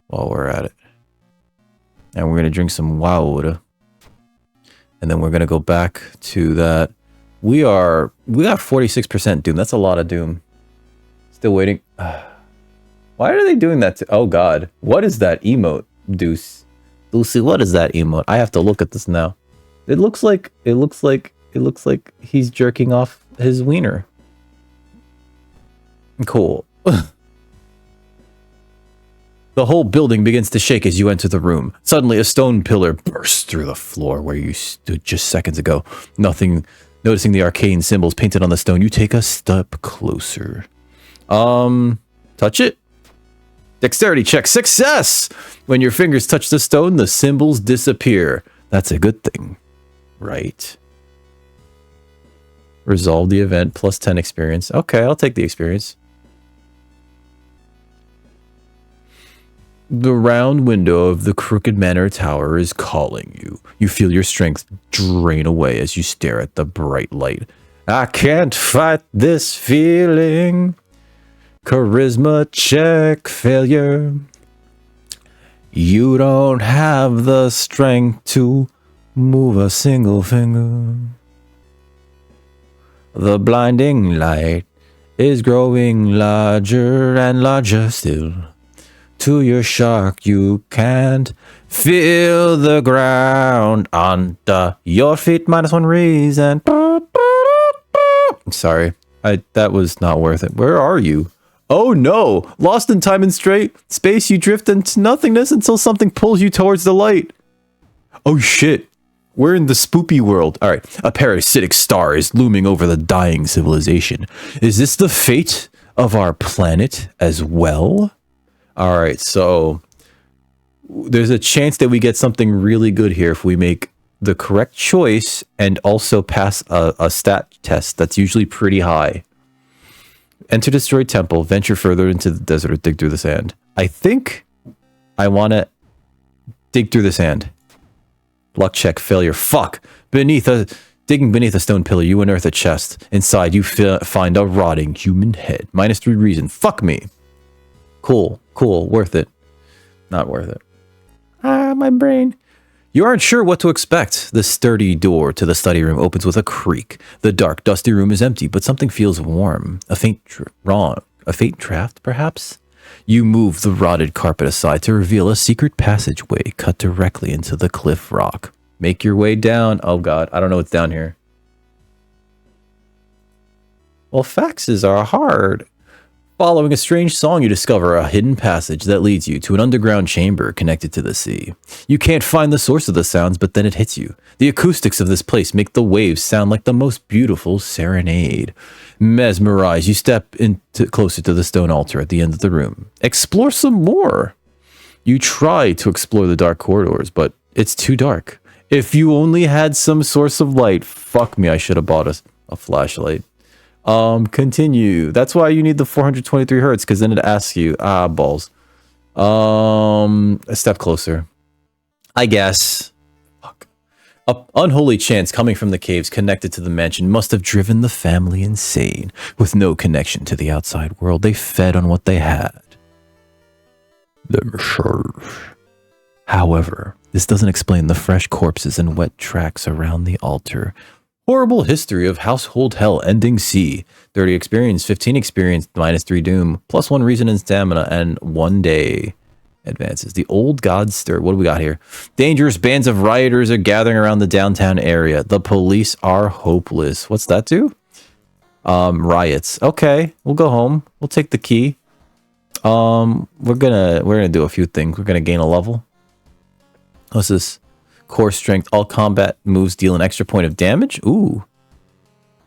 while we're at it. And we're going to drink some water. And then we're going to go back to that We got 46% Doom. That's a lot of Doom. Still waiting. Why are they doing that to... Oh, God. What is that emote, Deuce? Lucy, what is that emote? I have to look at this now. It looks like he's jerking off his wiener. Cool. The whole building begins to shake as you enter the room. Suddenly, a stone pillar bursts through the floor where you stood just seconds ago. Noticing the arcane symbols painted on the stone, you take a step closer. Touch it? Dexterity check. Success! When your fingers touch the stone, the symbols disappear. That's a good thing, right? Resolve the event plus 10 experience. Okay, I'll take the experience. The round window of the Crooked Manor Tower is calling you. You feel your strength drain away as you stare at the bright light. I can't fight this feeling. Charisma check failure. You don't have the strength to move a single finger. The blinding light is growing larger and larger still. To your shock, you can't feel the ground under your feet. -1 reason. Sorry, that was not worth it. Where are you? Oh no! Lost in time and space, you drift into nothingness until something pulls you towards the light. Oh shit. We're in the spoopy world. Alright, a parasitic star is looming over the dying civilization. Is this the fate of our planet as well? Alright, so there's a chance that we get something really good here if we make the correct choice and also pass a stat test that's usually pretty high. Enter destroyed temple, venture further into the desert, or dig through the sand. I think I want to dig through the sand. Luck check, failure. Fuck! Digging beneath a stone pillar, you unearth a chest. Inside, you find a rotting human head. -3 reason. Fuck me. Cool. Worth it. Not worth it. My brain. You aren't sure what to expect. The sturdy door to the study room opens with a creak. The dark, dusty room is empty, but something feels warm. A faint draft, perhaps? You move the rotted carpet aside to reveal a secret passageway cut directly into the cliff rock. Make your way down. Oh god, I don't know what's down here. Well, faxes are hard. Following a strange song, you discover a hidden passage that leads you to an underground chamber connected to the sea. You can't find the source of the sounds, but then it hits you. The acoustics of this place make the waves sound like the most beautiful serenade. Mesmerized, you step closer to the stone altar at the end of the room. Explore some more. You try to explore the dark corridors, but it's too dark. If you only had some source of light, fuck me, I should have bought a flashlight. Continue. That's why you need the 423 hertz, because then it asks you, balls. A step closer. I guess. Fuck. A unholy chants coming from the caves connected to the mansion must have driven the family insane. With no connection to the outside world, they fed on what they had. However, this doesn't explain the fresh corpses and wet tracks around the altar. Horrible history of household hell ending C. 30 experience, 15 experience, -3 doom, +1 reason and stamina, and 1 day advances. The old gods stir. What do we got here? Dangerous bands of rioters are gathering around the downtown area. The police are hopeless. What's that do? Riots. Okay, we'll go home. We'll take the key. We're gonna do a few things. We're gonna gain a level. What's this? Core strength. All combat moves deal an extra point of damage. Ooh.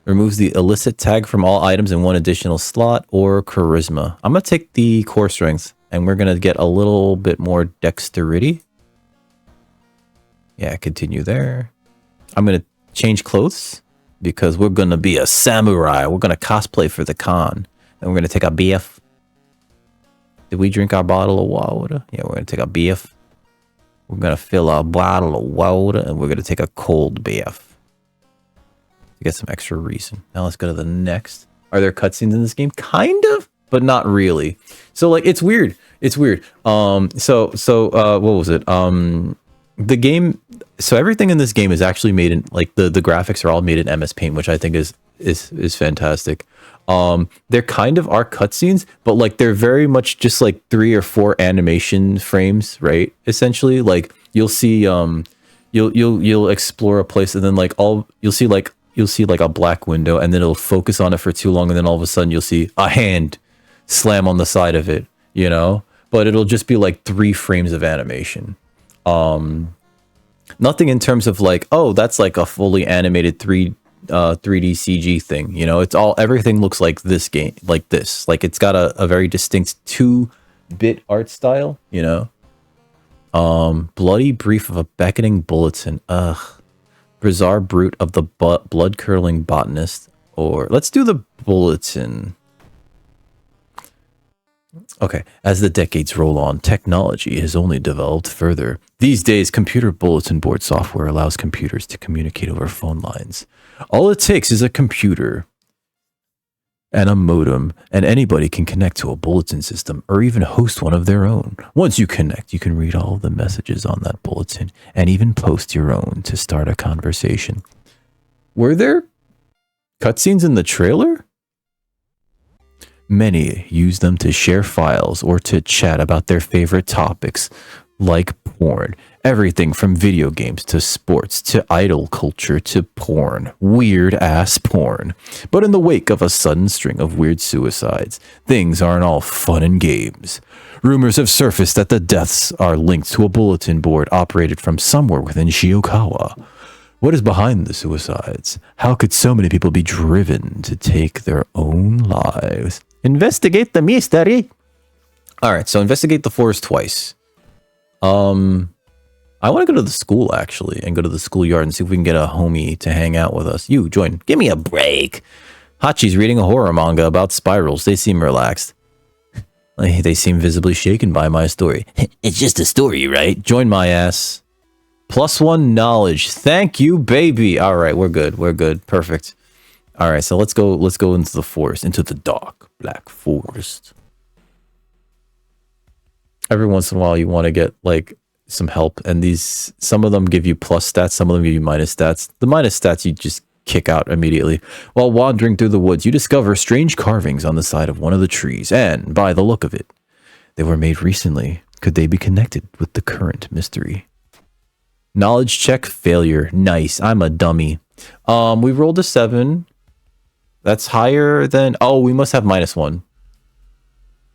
Removes the illicit tag from all items in 1 additional slot, or charisma. I'm going to take the core strength, and we're going to get a little bit more dexterity. Yeah, continue there. I'm going to change clothes, because we're going to be a samurai. We're going to cosplay for the con. And we're going to take a BF. Did we drink our bottle of water? Yeah, we're going to take a BF. We're going to fill our bottle of water, and we're going to take a cold bath. To get some extra reason. Now let's go to the next. Are there cutscenes in this game? Kind of, but not really. So, like, it's weird. It's weird. What was it? the game, so everything in this game is actually made in like the graphics are all made in MS Paint, which I think is fantastic. There kind of are cutscenes, but like they're very much just like 3 or 4 animation frames, right? Essentially, like you'll see you'll explore a place, and then like you'll see like a black window, and then it'll focus on it for too long, and then all of a sudden you'll see a hand slam on the side of it, you know? But it'll just be like 3 frames of animation. Nothing in terms of like, oh, that's like a fully animated 3D CG thing, you know? It's all, everything looks like this game, like this. Like it's got a very distinct 2-bit art style, you know? Bloody brief of a beckoning bulletin. Bizarre brute of the blood-curdling botanist. Or let's do the bulletin. Okay, as the decades roll on, technology has only developed further. These days, computer bulletin board software allows computers to communicate over phone lines. All it takes is a computer and a modem, and anybody can connect to a bulletin system or even host one of their own. Once you connect, you can read all of the messages on that bulletin and even post your own to start a conversation. Were there cutscenes in the trailer? Many use them to share files or to chat about their favorite topics, like porn. Everything from video games to sports to idol culture to porn. Weird ass porn. But in the wake of a sudden string of weird suicides, things aren't all fun and games. Rumors have surfaced that the deaths are linked to a bulletin board operated from somewhere within Shiokawa. What is behind the suicides? How could so many people be driven to take their own lives? Investigate the mystery. All right, so investigate the forest twice. I want to go to the school actually, and go to the schoolyard and see if we can get a homie to hang out with us. You join. Give me a break. Hachi's reading a horror manga about spirals. They seem relaxed. They seem visibly shaken by my story. It's just a story, right? Join my ass. +1 knowledge. Thank you, baby. All right, we're good. We're good. Perfect. All right, so let's go into the forest, into the dark black forest. Every once in a while you want to get like some help, and some of them give you plus stats, some of them give you minus stats. The minus stats you just kick out immediately. While wandering through the woods, you discover strange carvings on the side of one of the trees, and by the look of it, they were made recently. Could they be connected with the current mystery? Knowledge check failure. Nice. I'm a dummy. We rolled a 7. That's higher than... Oh, we must have -1.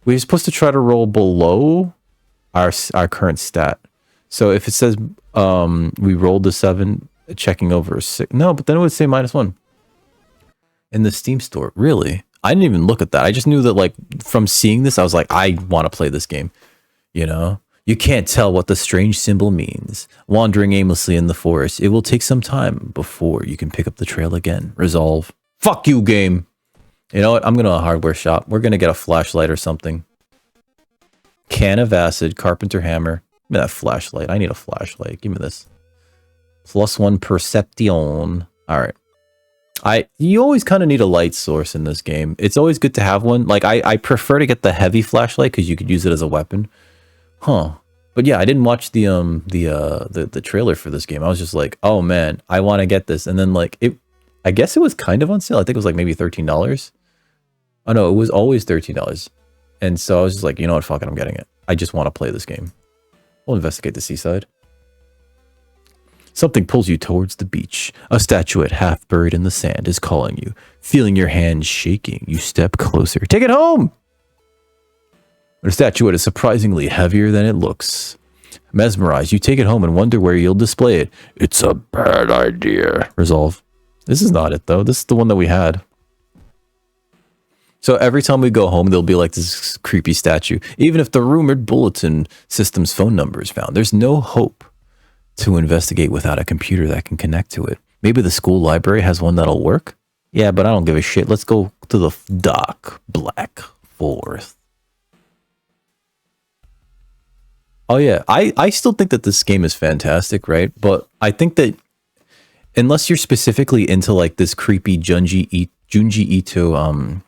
We're supposed to try to roll below our current stat. So if it says we rolled a 7, checking over a 6... No, but then it would say -1. In the Steam store. Really? I didn't even look at that. I just knew that, like, from seeing this, I was like, I want to play this game. You know? You can't tell what the strange symbol means. Wandering aimlessly in the forest, it will take some time before you can pick up the trail again. Resolve. Fuck you, game. You know what? I'm going to a hardware shop. We're going to get a flashlight or something. Can of acid, carpenter hammer. Give me that flashlight. I need a flashlight. Give me this. +1 perception. All right. You always kind of need a light source in this game. It's always good to have one. Like I prefer to get the heavy flashlight because you could use it as a weapon. Huh. But yeah, I didn't watch the trailer for this game. I was just like, oh man, I want to get this. And then like I guess it was kind of on sale. I think it was like maybe $13. Oh no, it was always $13. And so I was just like, you know what, fuck it, I'm getting it. I just want to play this game. We'll investigate the seaside. Something pulls you towards the beach. A statuette half buried in the sand is calling you. Feeling your hands shaking, you step closer. Take it home! The statuette is surprisingly heavier than it looks. Mesmerized, you take it home and wonder where you'll display it. It's a bad idea. Resolve. This is not it, though. This is the one that we had. So every time we go home, there'll be like this creepy statue. Even if the rumored bulletin system's phone number is found, there's no hope to investigate without a computer that can connect to it. Maybe the school library has one that'll work? Yeah, but I don't give a shit. Let's go to the dark black forest. Oh yeah, I still think that this game is fantastic, right? But I think that unless you're specifically into like this creepy Junji Ito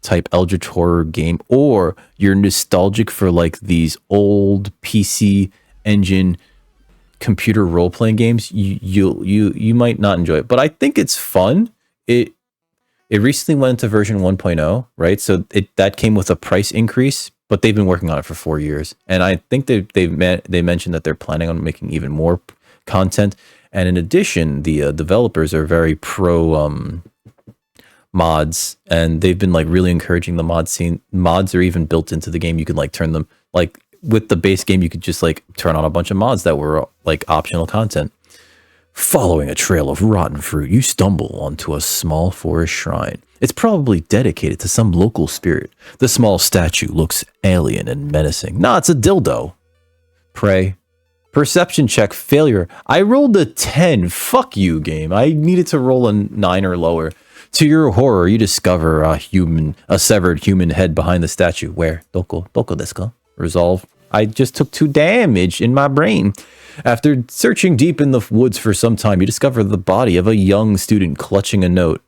type eldritch horror game, or you're nostalgic for like these old PC engine computer role-playing games, you might not enjoy it. But I think it's fun. It recently went into version 1.0, right? So that came with a price increase, but they've been working on it for 4 years. And I think they mentioned that they're planning on making even more content. And in addition, the developers are very pro mods, and they've been like really encouraging the mod scene. Mods are even built into the game. You can like turn them, like with the base game, you could just like turn on a bunch of mods that were like optional content. Following a trail of rotten fruit, you stumble onto a small forest shrine. It's probably dedicated to some local spirit. The small statue looks alien and menacing. Nah, it's a dildo. Pray. Perception check failure. I rolled a 10. Fuck you, game. I needed to roll a 9 or lower. To your horror, you discover a severed human head behind the statue. Where? Doko desu ka? Resolve. I just took 2 damage in my brain. After searching deep in the woods for some time, you discover the body of a young student clutching a note.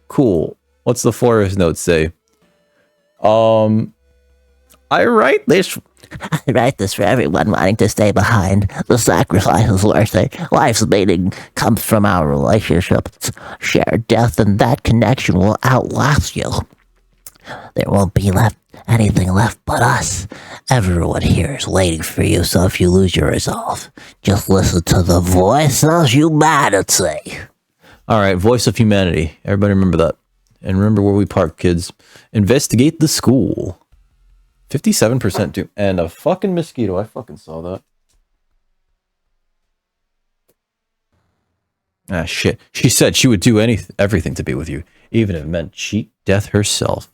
Cool. What's the forest note say? I write this for everyone wanting to stay behind. The sacrifice is worth it. Life's meaning comes from our relationships. Shared death, and that connection will outlast you. There won't be anything left but us. Everyone here is waiting for you, so if you lose your resolve, just listen to the voice of humanity. Alright, voice of humanity. Everybody remember that. And remember where we park, kids. Investigate the school. 57% doom. And a fucking mosquito. I fucking saw that. Ah, shit. She said she would do everything to be with you, even if it meant cheat death herself.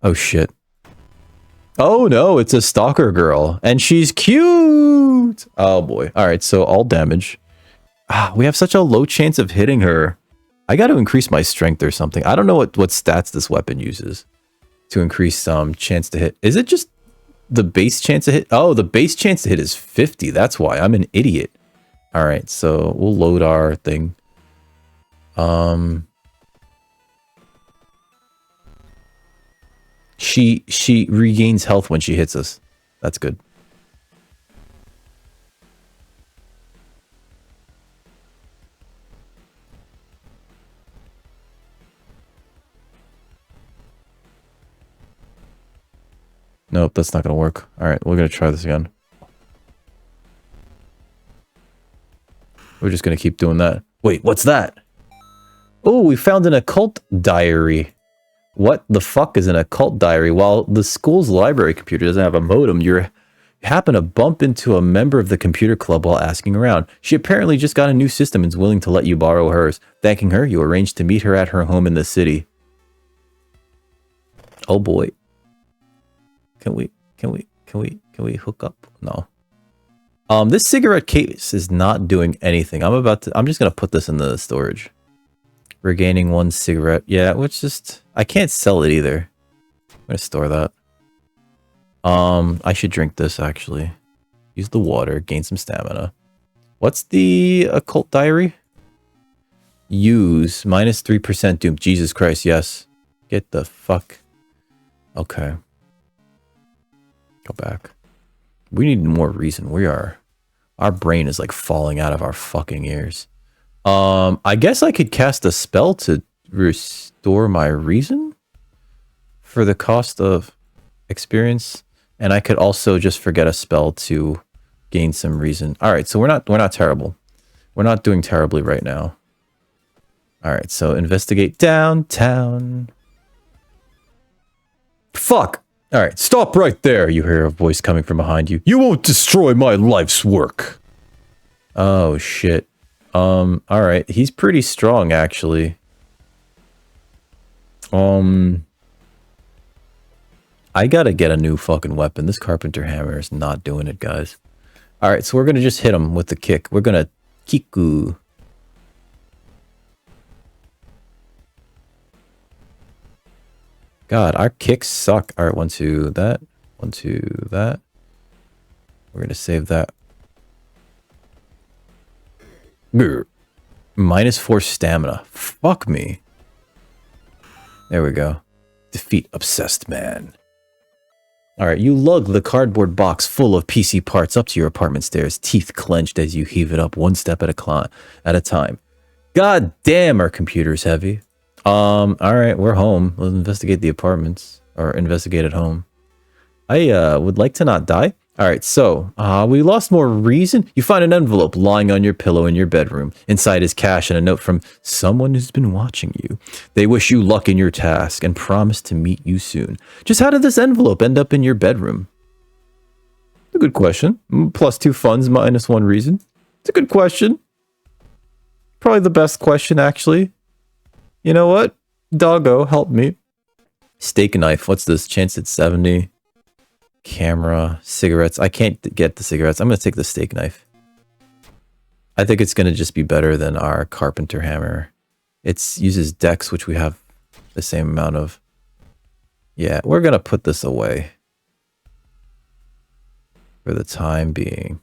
Oh, shit. Oh, no, it's a stalker girl. And she's cute! Oh, boy. Alright, so all damage. We have such a low chance of hitting her. I got to increase my strength or something. I don't know what stats this weapon uses to increase chance to hit. Is it just the base chance to hit? Oh, the base chance to hit is 50. That's why. I'm an idiot. Alright, so we'll load our thing. She regains health when she hits us. That's good. Nope, that's not going to work. Alright, we're going to try this again. We're just going to keep doing that. Wait, what's that? Oh, we found an occult diary. What the fuck is an occult diary? While the school's library computer doesn't have a modem, you happen to bump into a member of the computer club while asking around. She apparently just got a new system and is willing to let you borrow hers. Thanking her, you arrange to meet her at her home in the city. Oh boy. Can we hook up? No. This cigarette case is not doing anything. I'm just gonna put this in the storage. Regaining 1 cigarette. Yeah, which just, I can't sell it either. I'm gonna store that. I should drink this actually. Use the water, gain some stamina. What's the occult diary? Use -3% doom. Jesus Christ, yes. Get the fuck. Okay. Go back. We need more reason. Our brain is like falling out of our fucking ears. I guess I could cast a spell to restore my reason for the cost of experience, and I could also just forget a spell to gain some reason. All right, so we're not terrible. We're not doing terribly right now. All right, so investigate downtown. Fuck. All right, stop right there. You hear a voice coming from behind you. You won't destroy my life's work. Oh shit. All right. He's pretty strong, actually. I gotta get a new fucking weapon. This carpenter hammer is not doing it, guys. All right, so we're gonna just hit him with the kick. We're gonna kiku. God, our kicks suck. All right, 1, 2, that. 1, 2, that. We're gonna save that. Grr. -4 stamina. Fuck me. There we go. Defeat obsessed man. All right, you lug the cardboard box full of PC parts up to your apartment stairs, teeth clenched as you heave it up one step at a time. God damn, our computer's heavy. All right, we're home. Let's investigate the apartments, or investigate at home. I would like to not die. All right, so we lost more reason. You find an envelope lying on your pillow in your bedroom. Inside is cash and a note from someone who's been watching you. They wish you luck in your task and promise to meet you soon. Just how did this envelope end up in your bedroom? A good question. +2 funds, -1 reason. It's a good question. Probably the best question, actually. You know what? Doggo, help me. Steak knife. What's this? Chance at 70. Camera, cigarettes. I can't get the cigarettes. I'm going to take the steak knife. I think it's going to just be better than our carpenter hammer. It uses dex, which we have the same amount of. Yeah, we're going to put this away for the time being.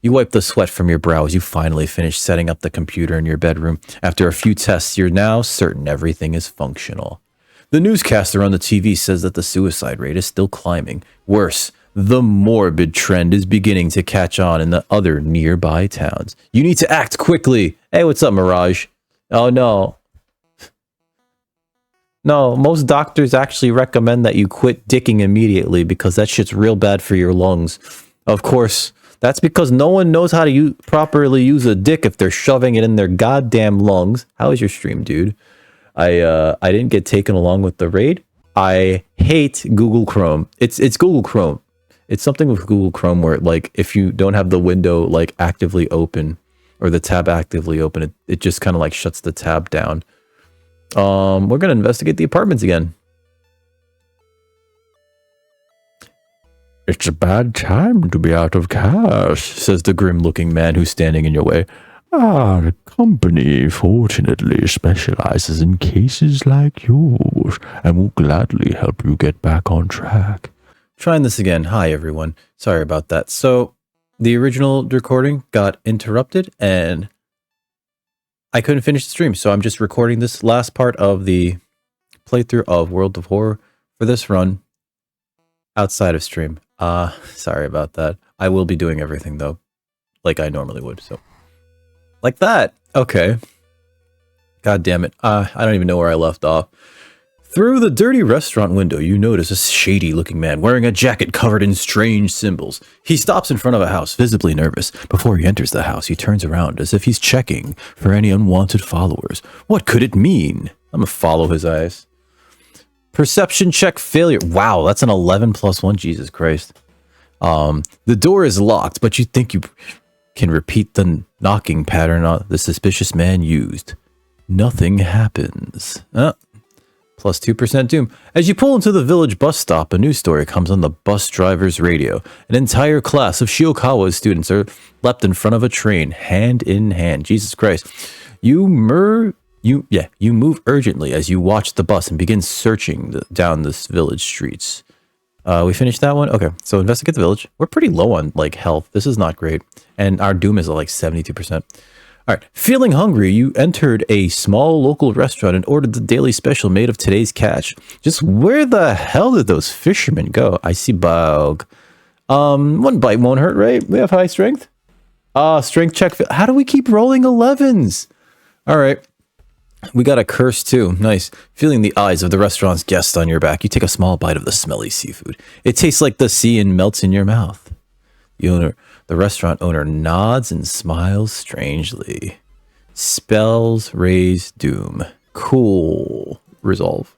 You wipe the sweat from your brow as you finally finish setting up the computer in your bedroom. After a few tests, you're now certain everything is functional. The newscaster on the TV says that the suicide rate is still climbing. Worse, the morbid trend is beginning to catch on in the other nearby towns. You need to act quickly. Hey, what's up, Mirage? Oh, no. No, most doctors actually recommend that you quit dicking immediately because that shit's real bad for your lungs. Of course, that's because no one knows how to properly use a dick if they're shoving it in their goddamn lungs. How is your stream, dude? I didn't get taken along with the raid. I hate Google Chrome. It's Google Chrome. It's something with Google Chrome where, like, if you don't have the window like actively open or the tab actively open, it just kind of like shuts the tab down. We're gonna investigate the apartments again. It's a bad time to be out of cash, says the grim-looking man who's standing in your way. Our company fortunately specializes in cases like yours and will gladly help you get back on track. Trying this again. Hi, everyone. Sorry about that. So, the original recording got interrupted and I couldn't finish the stream, so I'm just recording this last part of the playthrough of World of Horror for this run outside of stream. Sorry about that. I will be doing everything, though, like I normally would, so. Like that. Okay. God damn it. I don't even know where I left off. Through the dirty restaurant window, you notice a shady-looking man wearing a jacket covered in strange symbols. He stops in front of a house, visibly nervous. Before he enters the house, he turns around as if he's checking for any unwanted followers. What could it mean? I'm gonna follow his eyes. Perception check failure. Wow, that's an 11 + 1. Jesus Christ. The door is locked, but you think you can repeat the knocking pattern the suspicious man used. Nothing happens. +2% doom. As you pull into the village bus stop, a news story comes on the bus driver's radio. An entire class of Shiokawa's students are leapt in front of a train, hand in hand. Jesus Christ. You move urgently as you watch the bus and begin searching down this village streets. We finished that one? Okay, so investigate the village. We're pretty low on, like, health. This is not great. And our doom is, like, 72%. All right, feeling hungry, you entered a small local restaurant and ordered the daily special made of today's catch. Just where the hell did those fishermen go? I see bug. One bite won't hurt, right? We have high strength. Strength check. How do we keep rolling 11s? All right. We got a curse too. Nice. Feeling the eyes of the restaurant's guests on your back, you take a small bite of the smelly seafood. It tastes like the sea and melts in your mouth. The restaurant owner nods and smiles strangely. Spells raise doom. Cool. Resolve.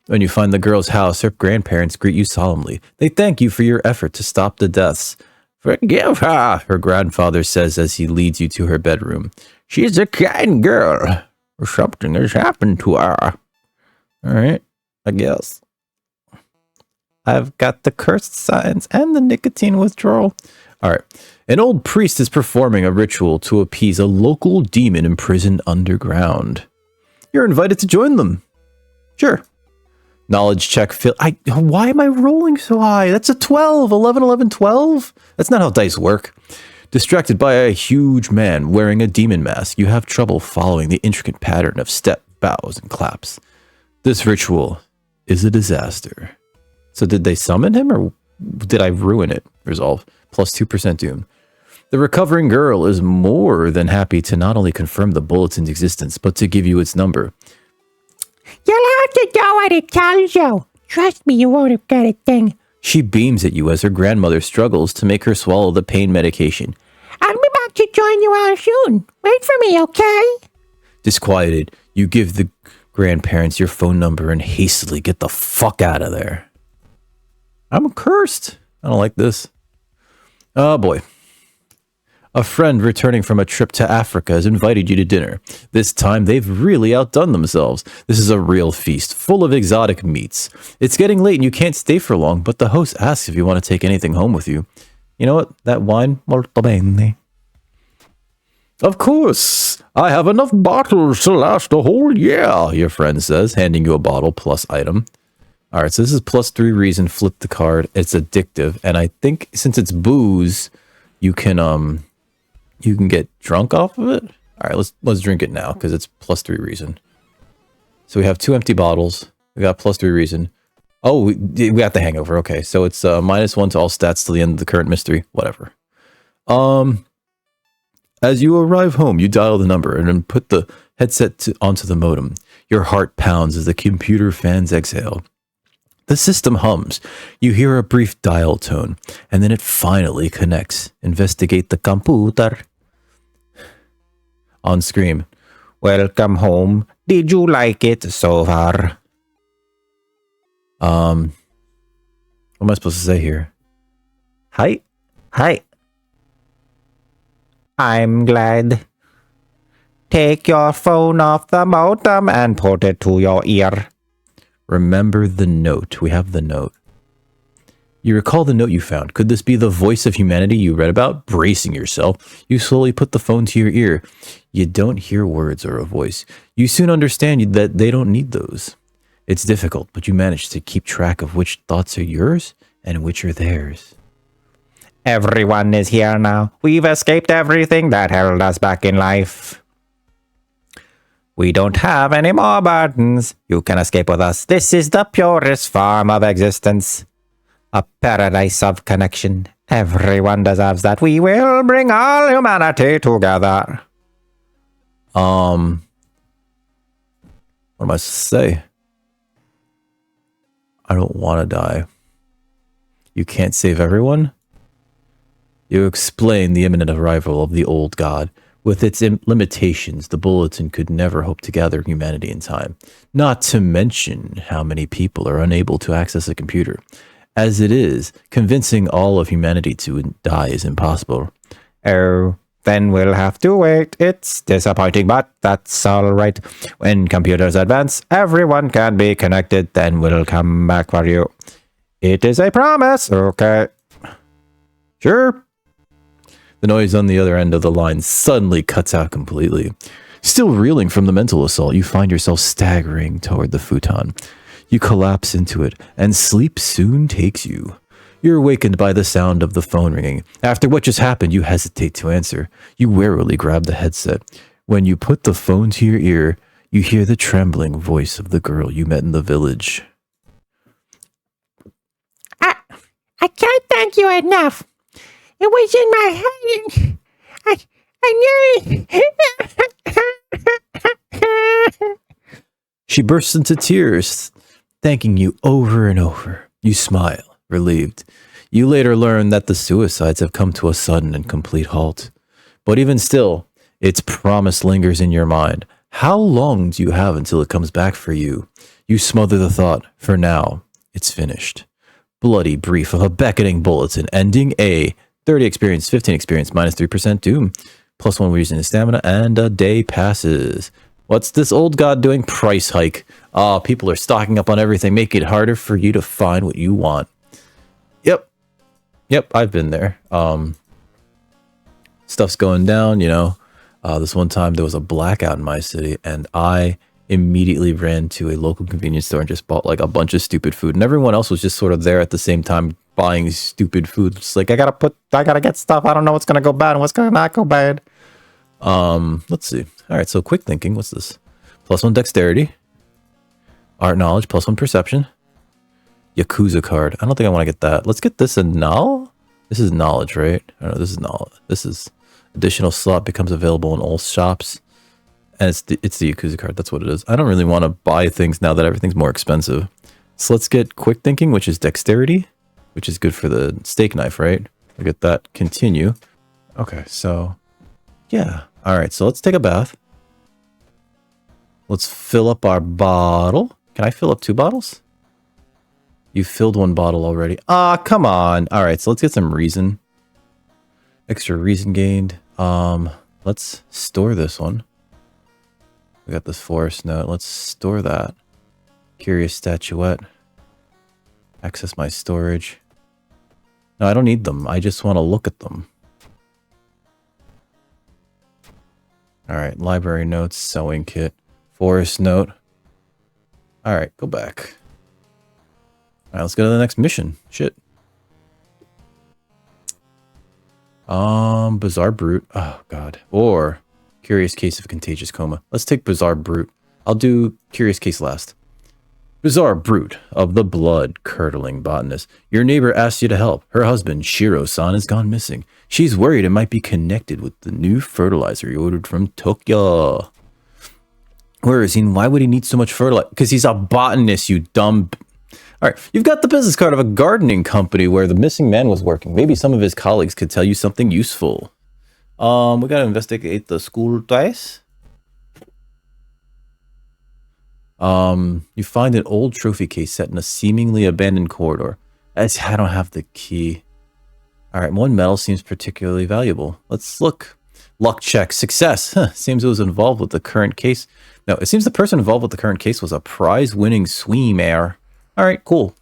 When you find the girl's house, her grandparents greet you solemnly. They thank you for your effort to stop the deaths. Forgive her, her grandfather says as he leads you to her bedroom. She's a kind girl. Something has happened to her. All right, I guess. I've got the cursed signs and the nicotine withdrawal. All right. An old priest is performing a ritual to appease a local demon imprisoned underground. You're invited to join them. Sure. Knowledge check. Why am I rolling so high? That's a 12. 11, 11, 12? That's not how dice work. Distracted by a huge man wearing a demon mask, you have trouble following the intricate pattern of step, bows, and claps. This ritual is a disaster. So did they summon him or did I ruin it? Resolve. Plus 2% doom. The recovering girl is more than happy to not only confirm the bulletin's existence, but to give you its number. You'll have to do what it tells you. Trust me, you won't get a thing. She beams at you as her grandmother struggles to make her swallow the pain medication. I'll be back to join you all soon. Wait for me, okay? Disquieted, you give the grandparents your phone number and hastily get the fuck out of there. I'm cursed. I don't like this. Oh boy. A friend returning from a trip to Africa has invited you to dinner. This time, they've really outdone themselves. This is a real feast, full of exotic meats. It's getting late and you can't stay for long, but the host asks if you want to take anything home with you. You know what? That wine? Molto bene. Of course. I have enough bottles to last a whole year, your friend says, handing you a bottle plus item. All right, so this is plus 3 reason. Flip the card. It's addictive. And I think since it's booze, you can get drunk off of it. All right, let's drink it now because it's plus 3 reason. So we have 2 empty bottles. We got plus 3 reason. Oh, we got the hangover. Okay, so it's -1 to all stats till the end of the current mystery. Whatever. As you arrive home, you dial the number and then put the headset onto the modem. Your heart pounds as the computer fans exhale. The system hums. You hear a brief dial tone, and then it finally connects. Investigate the computer. On screen. Welcome home. Did you like it so far? What am I supposed to say here? Hi? Hi. I'm glad. Take your phone off the modem and put it to your ear. Remember the note. We have the note. You recall the note you found. Could this be the voice of humanity you read about? Bracing yourself, you slowly put the phone to your ear. You don't hear words or a voice. You soon understand that they don't need those. It's difficult, but you manage to keep track of which thoughts are yours and which are theirs. Everyone is here now. We've escaped everything that held us back in life. We don't have any more burdens. You can escape with us. This is the purest form of existence. A paradise of connection. Everyone deserves that. We will bring all humanity together. What am I supposed to say? I don't want to die. You can't save everyone? You explain the imminent arrival of the old god. With its limitations, the bulletin could never hope to gather humanity in time. Not to mention how many people are unable to access a computer. As it is, convincing all of humanity to die is impossible. Oh, then we'll have to wait. It's disappointing, but that's all right. When computers advance, everyone can be connected, then we'll come back for you. It is a promise, okay? Sure. The noise on the other end of the line suddenly cuts out completely. Still reeling from the mental assault, you find yourself staggering toward the futon. You collapse into it, and sleep soon takes you. You're awakened by the sound of the phone ringing. After what just happened, you hesitate to answer. You warily grab the headset. When you put the phone to your ear, you hear the trembling voice of the girl you met in the village. I can't thank you enough. It was in my head. I nearly... She bursts into tears, thanking you over and over. You smile, relieved. You later learn that the suicides have come to a sudden and complete halt. But even still, its promise lingers in your mind. How long do you have until it comes back for you? You smother the thought. For now, it's finished. Bloody brief of a beckoning bulletin, ending A. 30 experience, 15 experience, minus 3% doom, plus 1 reason to stamina, and a day passes. What's this old god doing? Price hike. Oh, people are stocking up on everything, making it harder for you to find what you want. Yep, I've been there. Stuff's going down, you know. This one time there was a blackout in my city, and I immediately ran to a local convenience store and just bought like a bunch of stupid food, and everyone else was just sort of there at the same time buying stupid food. It's like I gotta get stuff. I don't know what's gonna go bad and what's gonna not go bad. Let's see. All right, so quick thinking. What's this? +1 dexterity, art knowledge, +1 perception, Yakuza card. I don't think I want to get that. Let's get this a null. This is knowledge, right? I don't know. This is knowledge. This is additional slot becomes available in all shops. And it's the Yakuza card. That's what it is. I don't really want to buy things now that everything's more expensive. So let's get quick thinking, which is dexterity, which is good for the steak knife, right? We'll get that. Continue. Okay, so yeah. All right, so let's take a bath. Let's fill up our bottle. Can I fill up 2 bottles? You filled 1 bottle already. Ah, come on. All right, so let's get some reason. Extra reason gained. Let's store this one. We got this forest note. Let's store that. Curious statuette. Access my storage. No, I don't need them. I just want to look at them. All right, library notes, sewing kit, forest note. All right, go back. All right, let's go to the next mission. Shit. Bizarre Brute. Oh, God. Or Curious Case of Contagious Coma. Let's take Bizarre Brute. I'll do Curious Case last. Bizarre Brute of the blood-curdling botanist. Your neighbor asked you to help. Her husband, Shiro-san, has gone missing. She's worried it might be connected with the new fertilizer he ordered from Tokyo. Where is he? Why would he need so much fertilizer? Because he's a botanist, you dumb... All right, you've got the business card of a gardening company where the missing man was working. Maybe some of his colleagues could tell you something useful. We gotta investigate the school twice. You find an old trophy case set in a seemingly abandoned corridor. I don't have the key. All right, 1 medal seems particularly valuable. Let's look. Luck check. Success. Huh, seems it was involved with the current case. No, it seems the person involved with the current case was a prize-winning swimmer. All right, cool.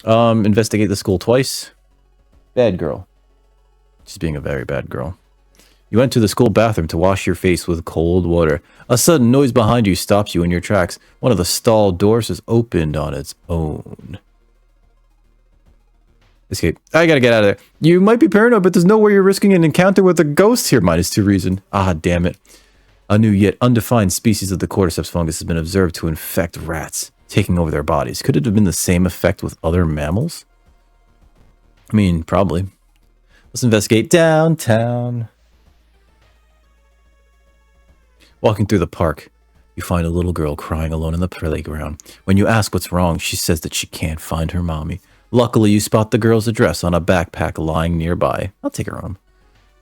Investigate the school twice. Bad girl. She's being a very bad girl. You enter the school bathroom to wash your face with cold water. A sudden noise behind you stops you in your tracks. One of the stall doors is opened on its own. Escape. I gotta get out of there. You might be paranoid, but there's no way you're risking an encounter with a ghost here. -2 reason. Ah, damn it. A new yet undefined species of the cordyceps fungus has been observed to infect rats, taking over their bodies. Could it have been the same effect with other mammals? I mean, probably. Let's investigate downtown. Walking through the park, you find a little girl crying alone in the playground. When you ask what's wrong, she says that she can't find her mommy. Luckily, you spot the girl's address on a backpack lying nearby. I'll take her home.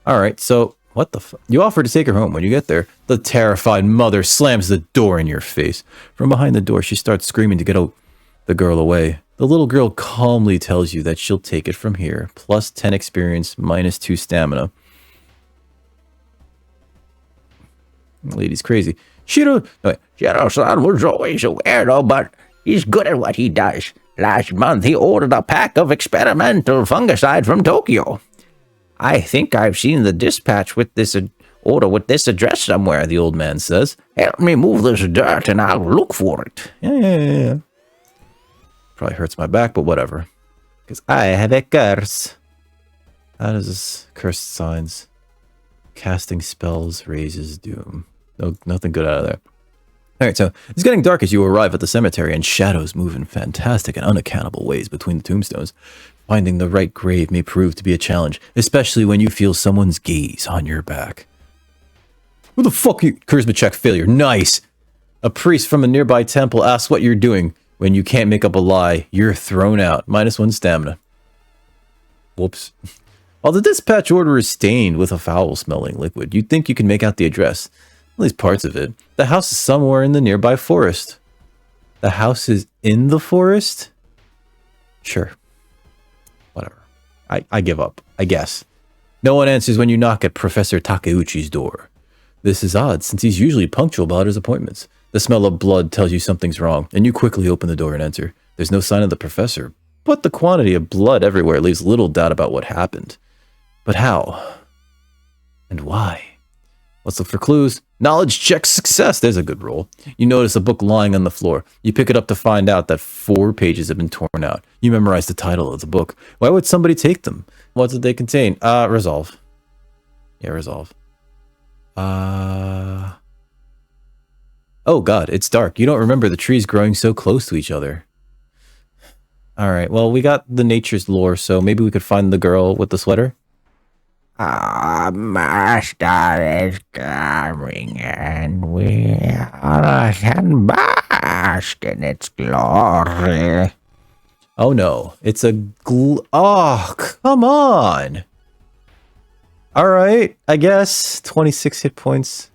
All right, so what the fuck? You offer to take her home. When you get there, the terrified mother slams the door in your face. From behind the door, she starts screaming to get the girl away. The little girl calmly tells you that she'll take it from here. Plus 10 experience, -2 stamina. Lady's crazy. Shiro-san was always a weirdo, but he's good at what he does. Last month, he ordered a pack of experimental fungicide from Tokyo. I think I've seen the dispatch with this order with this address somewhere, the old man says. Help me move this dirt and I'll look for it. Yeah. Probably hurts my back, but whatever. Because I have a curse. How does this cursed signs? Casting spells raises doom. No, nothing good out of there. Alright, so it's getting dark as you arrive at the cemetery, and shadows move in fantastic and unaccountable ways between the tombstones. Finding the right grave may prove to be a challenge, especially when you feel someone's gaze on your back. Who the fuck you? Charisma check failure. Nice! A priest from a nearby temple asks what you're doing. When you can't make up a lie, you're thrown out. -1 stamina. Whoops. While the dispatch order is stained with a foul-smelling liquid, you'd think you can make out the address. At least parts of it. The house is somewhere in the nearby forest. The house is in the forest? Sure. Whatever. I give up, I guess. No one answers when you knock at Professor Takeuchi's door. This is odd, since he's usually punctual about his appointments. The smell of blood tells you something's wrong, and you quickly open the door and enter. There's no sign of the professor, but the quantity of blood everywhere leaves little doubt about what happened. But how? And why? Let's look for clues. Knowledge check success. There's a good roll. You notice a book lying on the floor. You pick it up to find out that 4 pages have been torn out. You memorize the title of the book. Why would somebody take them? What did they contain? Resolve. Yeah, resolve. Oh god, it's dark. You don't remember the trees growing so close to each other. All right. Well, we got the nature's lore, so maybe we could find the girl with the sweater. Master is coming, and we can bask in its glory. Oh no, it's a oh, come on. All right, I guess 26 hit points.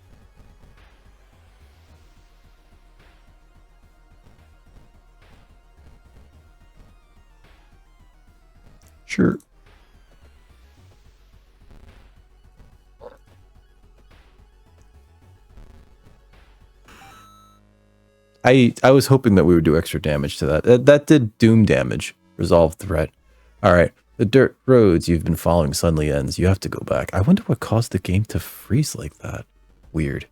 Sure. I was hoping that we would do extra damage to that. That did doom damage. Resolve threat. All right. The dirt roads you've been following suddenly ends. You have to go back. I wonder what caused the game to freeze like that. Weird.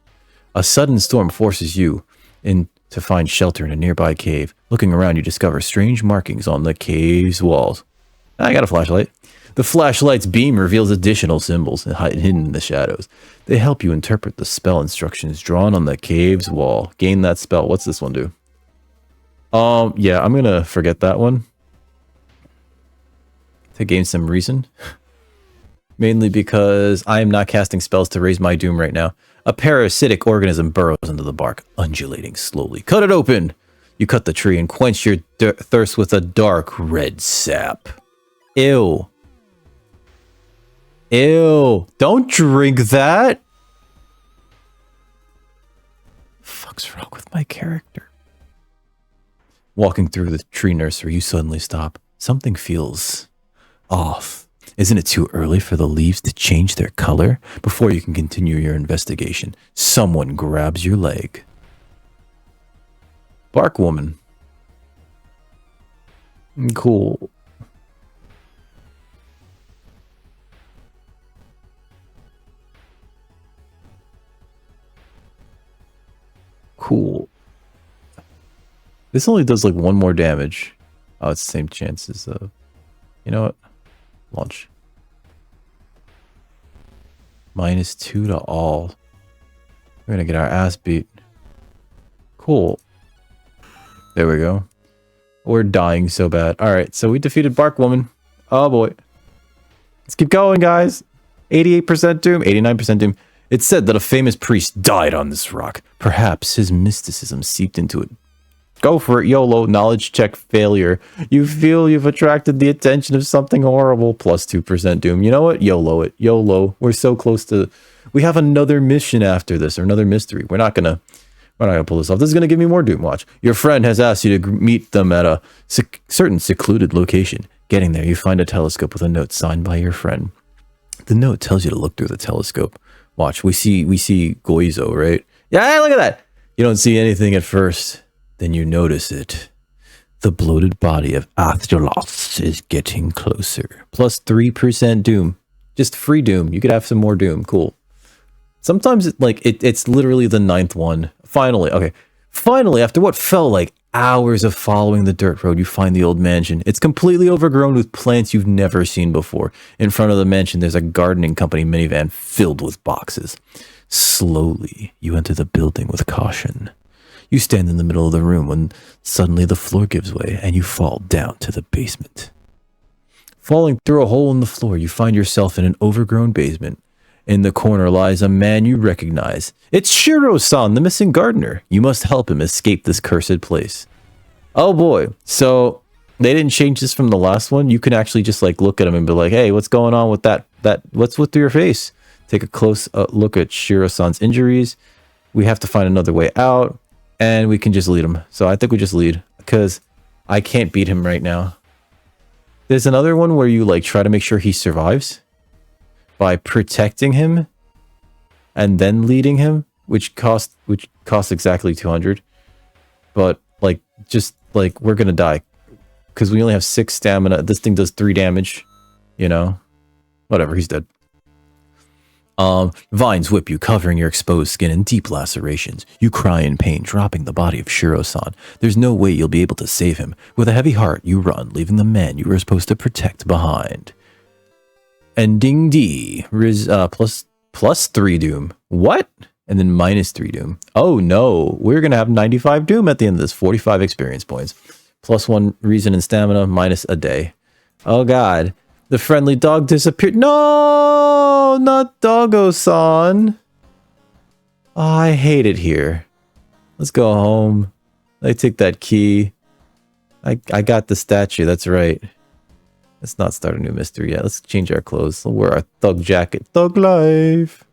A sudden storm forces you in to find shelter in a nearby cave. Looking around, you discover strange markings on the cave's walls. I got a flashlight. The flashlight's beam reveals additional symbols hidden in the shadows. They help you interpret the spell instructions drawn on the cave's wall. Gain that spell. What's this one do? Yeah, I'm gonna forget that one. To gain some reason. Mainly because I am not casting spells to raise my doom right now. A parasitic organism burrows into the bark, undulating slowly. Cut it open! You cut the tree and quench your thirst with a dark red sap. Ew. Ew. Don't drink that. Fuck's wrong with my character? Walking through the tree nursery, you suddenly stop. Something feels off. Isn't it too early for the leaves to change their color? Before you can continue your investigation, someone grabs your leg. Bark woman. Cool. Cool. This only does like one more damage. Oh, it's the same chances of... You know what? Launch. -2 to all. We're gonna get our ass beat. Cool. There we go. We're dying so bad. Alright, so we defeated Bark Woman. Oh boy. Let's keep going, guys. 88% doom, 89% doom. It's said that a famous priest died on this rock. Perhaps his mysticism seeped into it. Go for it, YOLO. Knowledge check failure. You feel you've attracted the attention of something horrible. +2% doom. You know what? YOLO it. YOLO. We're so close to... We have another mission after this, or another mystery. We're not gonna pull this off. This is gonna give me more doom. Watch. Your friend has asked you to meet them at a certain secluded location. Getting there, you find a telescope with a note signed by your friend. The note tells you to look through the telescope. Watch. We see Goizo, right? Yeah, look at that. You don't see anything at first. Then you notice it. The bloated body of Athaloth is getting closer. +3% doom. Just free doom. You could have some more doom. Cool. Sometimes it's literally the 9th one. Finally, okay. Finally, after what felt like hours of following the dirt road, you find the old mansion. It's completely overgrown with plants you've never seen before. In front of the mansion, there's a gardening company minivan filled with boxes. Slowly, you enter the building with caution. You stand in the middle of the room when suddenly the floor gives way and you fall down to the basement. Falling through a hole in the floor, you find yourself in an overgrown basement. In the corner lies a man you recognize. It's Shiro-san, the missing gardener. You must help him escape this cursed place. Oh boy. So they didn't change this from the last one. You can actually just like look at him and be like, hey, what's going on with that? What's with your face? Take a close look at Shiro-san's injuries. We have to find another way out. And we can just lead him. So I think we just lead. Because I can't beat him right now. There's another one where you like try to make sure he survives. By protecting him. And then leading him. Which costs exactly 200. But like just like we're gonna die. Because we only have 6 stamina. This thing does 3 damage. You know. Whatever, he's dead. Vines whip you, covering your exposed skin in deep lacerations. You cry in pain, dropping the body of Shiro-san. There's no way you'll be able to save him. With a heavy heart, you run, leaving the man you were supposed to protect behind. Ending D. Plus 3 doom. What? And then -3 doom. Oh no, we're gonna have 95 doom at the end of this. 45 experience points. +1 reason and stamina, minus a day. Oh god. The friendly dog disappeared. No! Not Doggo-san. Oh, I hate it here. Let's go home. I take that key. I got the statue, that's right. Let's not start a new mystery yet. Let's change our clothes. We'll wear our thug jacket. Thug life.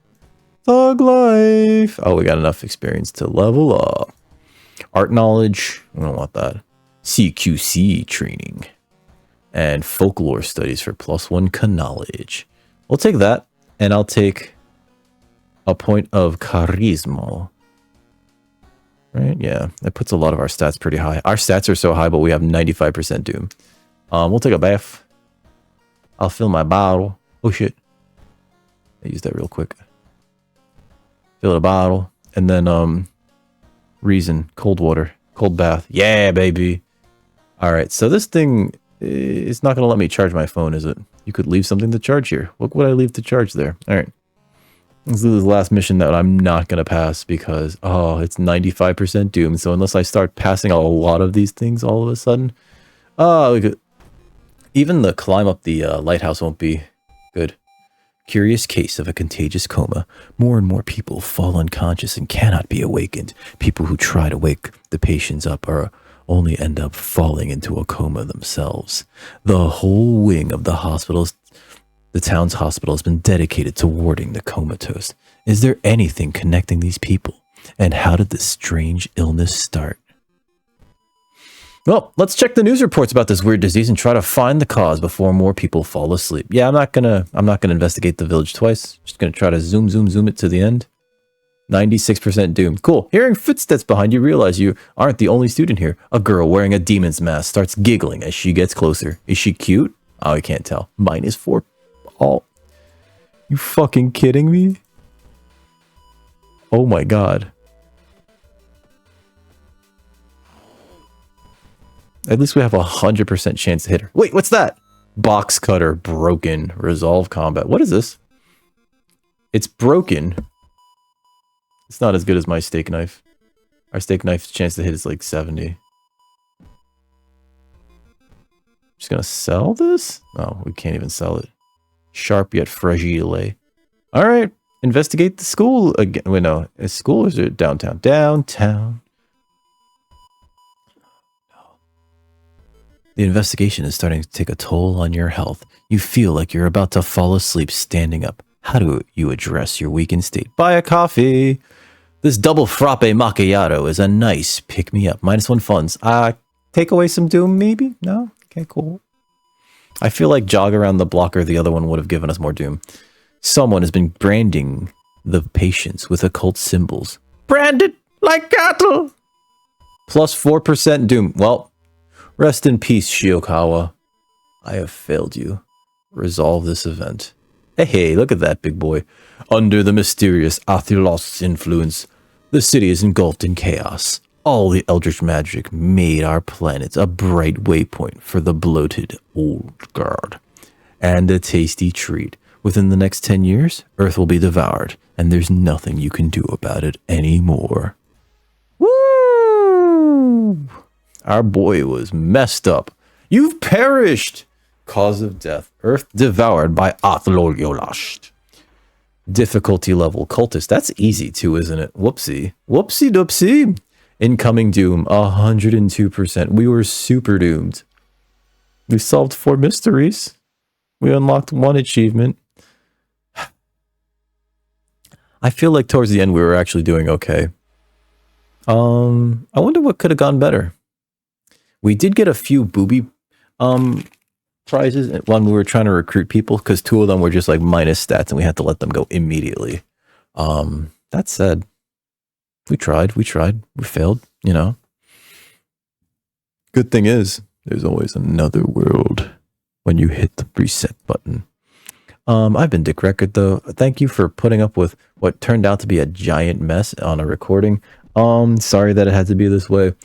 Thug life. Oh, we got enough experience to level up. Art knowledge. We don't want that. CQC training. And folklore studies for +1 knowledge. We'll take that. And I'll take a point of charisma. Right? Yeah. That puts a lot of our stats pretty high. Our stats are so high, but we have 95% doom. We'll take a bath. I'll fill my bottle. Oh shit. I use that real quick. Fill a bottle. And then reason. Cold water. Cold bath. Yeah, baby. Alright, so this thing is not gonna let me charge my phone, is it? You could leave something to charge here. What would I leave to charge there? Alright. This is the last mission that I'm not going to pass because, oh, it's 95% doom. So unless I start passing a lot of these things all of a sudden, even the climb up the lighthouse won't be good. Curious case of a contagious coma. More and more people fall unconscious and cannot be awakened. People who try to wake the patients up are only end up falling into a coma themselves. The whole wing of the hospitals... The town's hospital has been dedicated to warding the comatose. Is there anything connecting these people? And how did this strange illness start? Well, let's check the news reports about this weird disease and try to find the cause before more people fall asleep. Yeah, I'm not gonna investigate the village twice. Just gonna try to zoom it to the end. 96% doom. Cool. Hearing footsteps behind you, realize you aren't the only student here. A girl wearing a demon's mask starts giggling as she gets closer. Is she cute? Oh, I can't tell. -4. Oh, you fucking kidding me? Oh my god. At least we have 100% chance to hit her. Wait, what's that? Box cutter broken. Resolve combat. What is this? It's broken. It's not as good as my steak knife. Our steak knife's chance to hit is like 70. Just gonna sell this? Oh, we can't even sell it. Sharp yet fragile. Alright. Investigate the school again. Wait, no. Is school or is it downtown? Downtown. The investigation is starting to take a toll on your health. You feel like you're about to fall asleep standing up. How do you address your weakened state? Buy a coffee. This double frappe macchiato is a nice pick-me-up. -1 funds. Take away some doom, maybe? No? Okay, cool. I feel like jog around the block or the other one would have given us more doom. Someone has been branding the patients with occult symbols. Branded like cattle! +4% doom. Well, rest in peace, Shiokawa. I have failed you. Resolve this event. Hey, look at that, big boy. Under the mysterious Athilos's influence, the city is engulfed in chaos. All the eldritch magic made our planet a bright waypoint for the bloated old guard. And a tasty treat. Within the next 10 years, Earth will be devoured, and there's nothing you can do about it anymore. Woo! Our boy was messed up. You've perished! Cause of death. Earth devoured by Athloyolast. Difficulty level cultist. That's easy too, isn't it? Whoopsie. Whoopsie doopsie. Incoming doom, 102%. We were super doomed. We solved 4 mysteries. We unlocked 1 achievement. I feel like towards the end we were actually doing okay. I wonder what could have gone better. We did get a few booby prizes when we were trying to recruit people, because 2 of them were just like minus stats and we had to let them go immediately. That said, we tried, we failed, you know. Good thing is, there's always another world when you hit the reset button. I've been Dick Record, though. Thank you for putting up with what turned out to be a giant mess on a recording. Sorry that it had to be this way.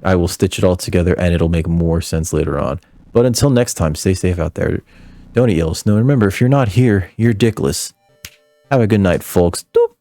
I will stitch it all together and it'll make more sense later on. But until next time, stay safe out there. Don't eat yellow snow. Remember, if you're not here, you're dickless. Have a good night, folks. Doop.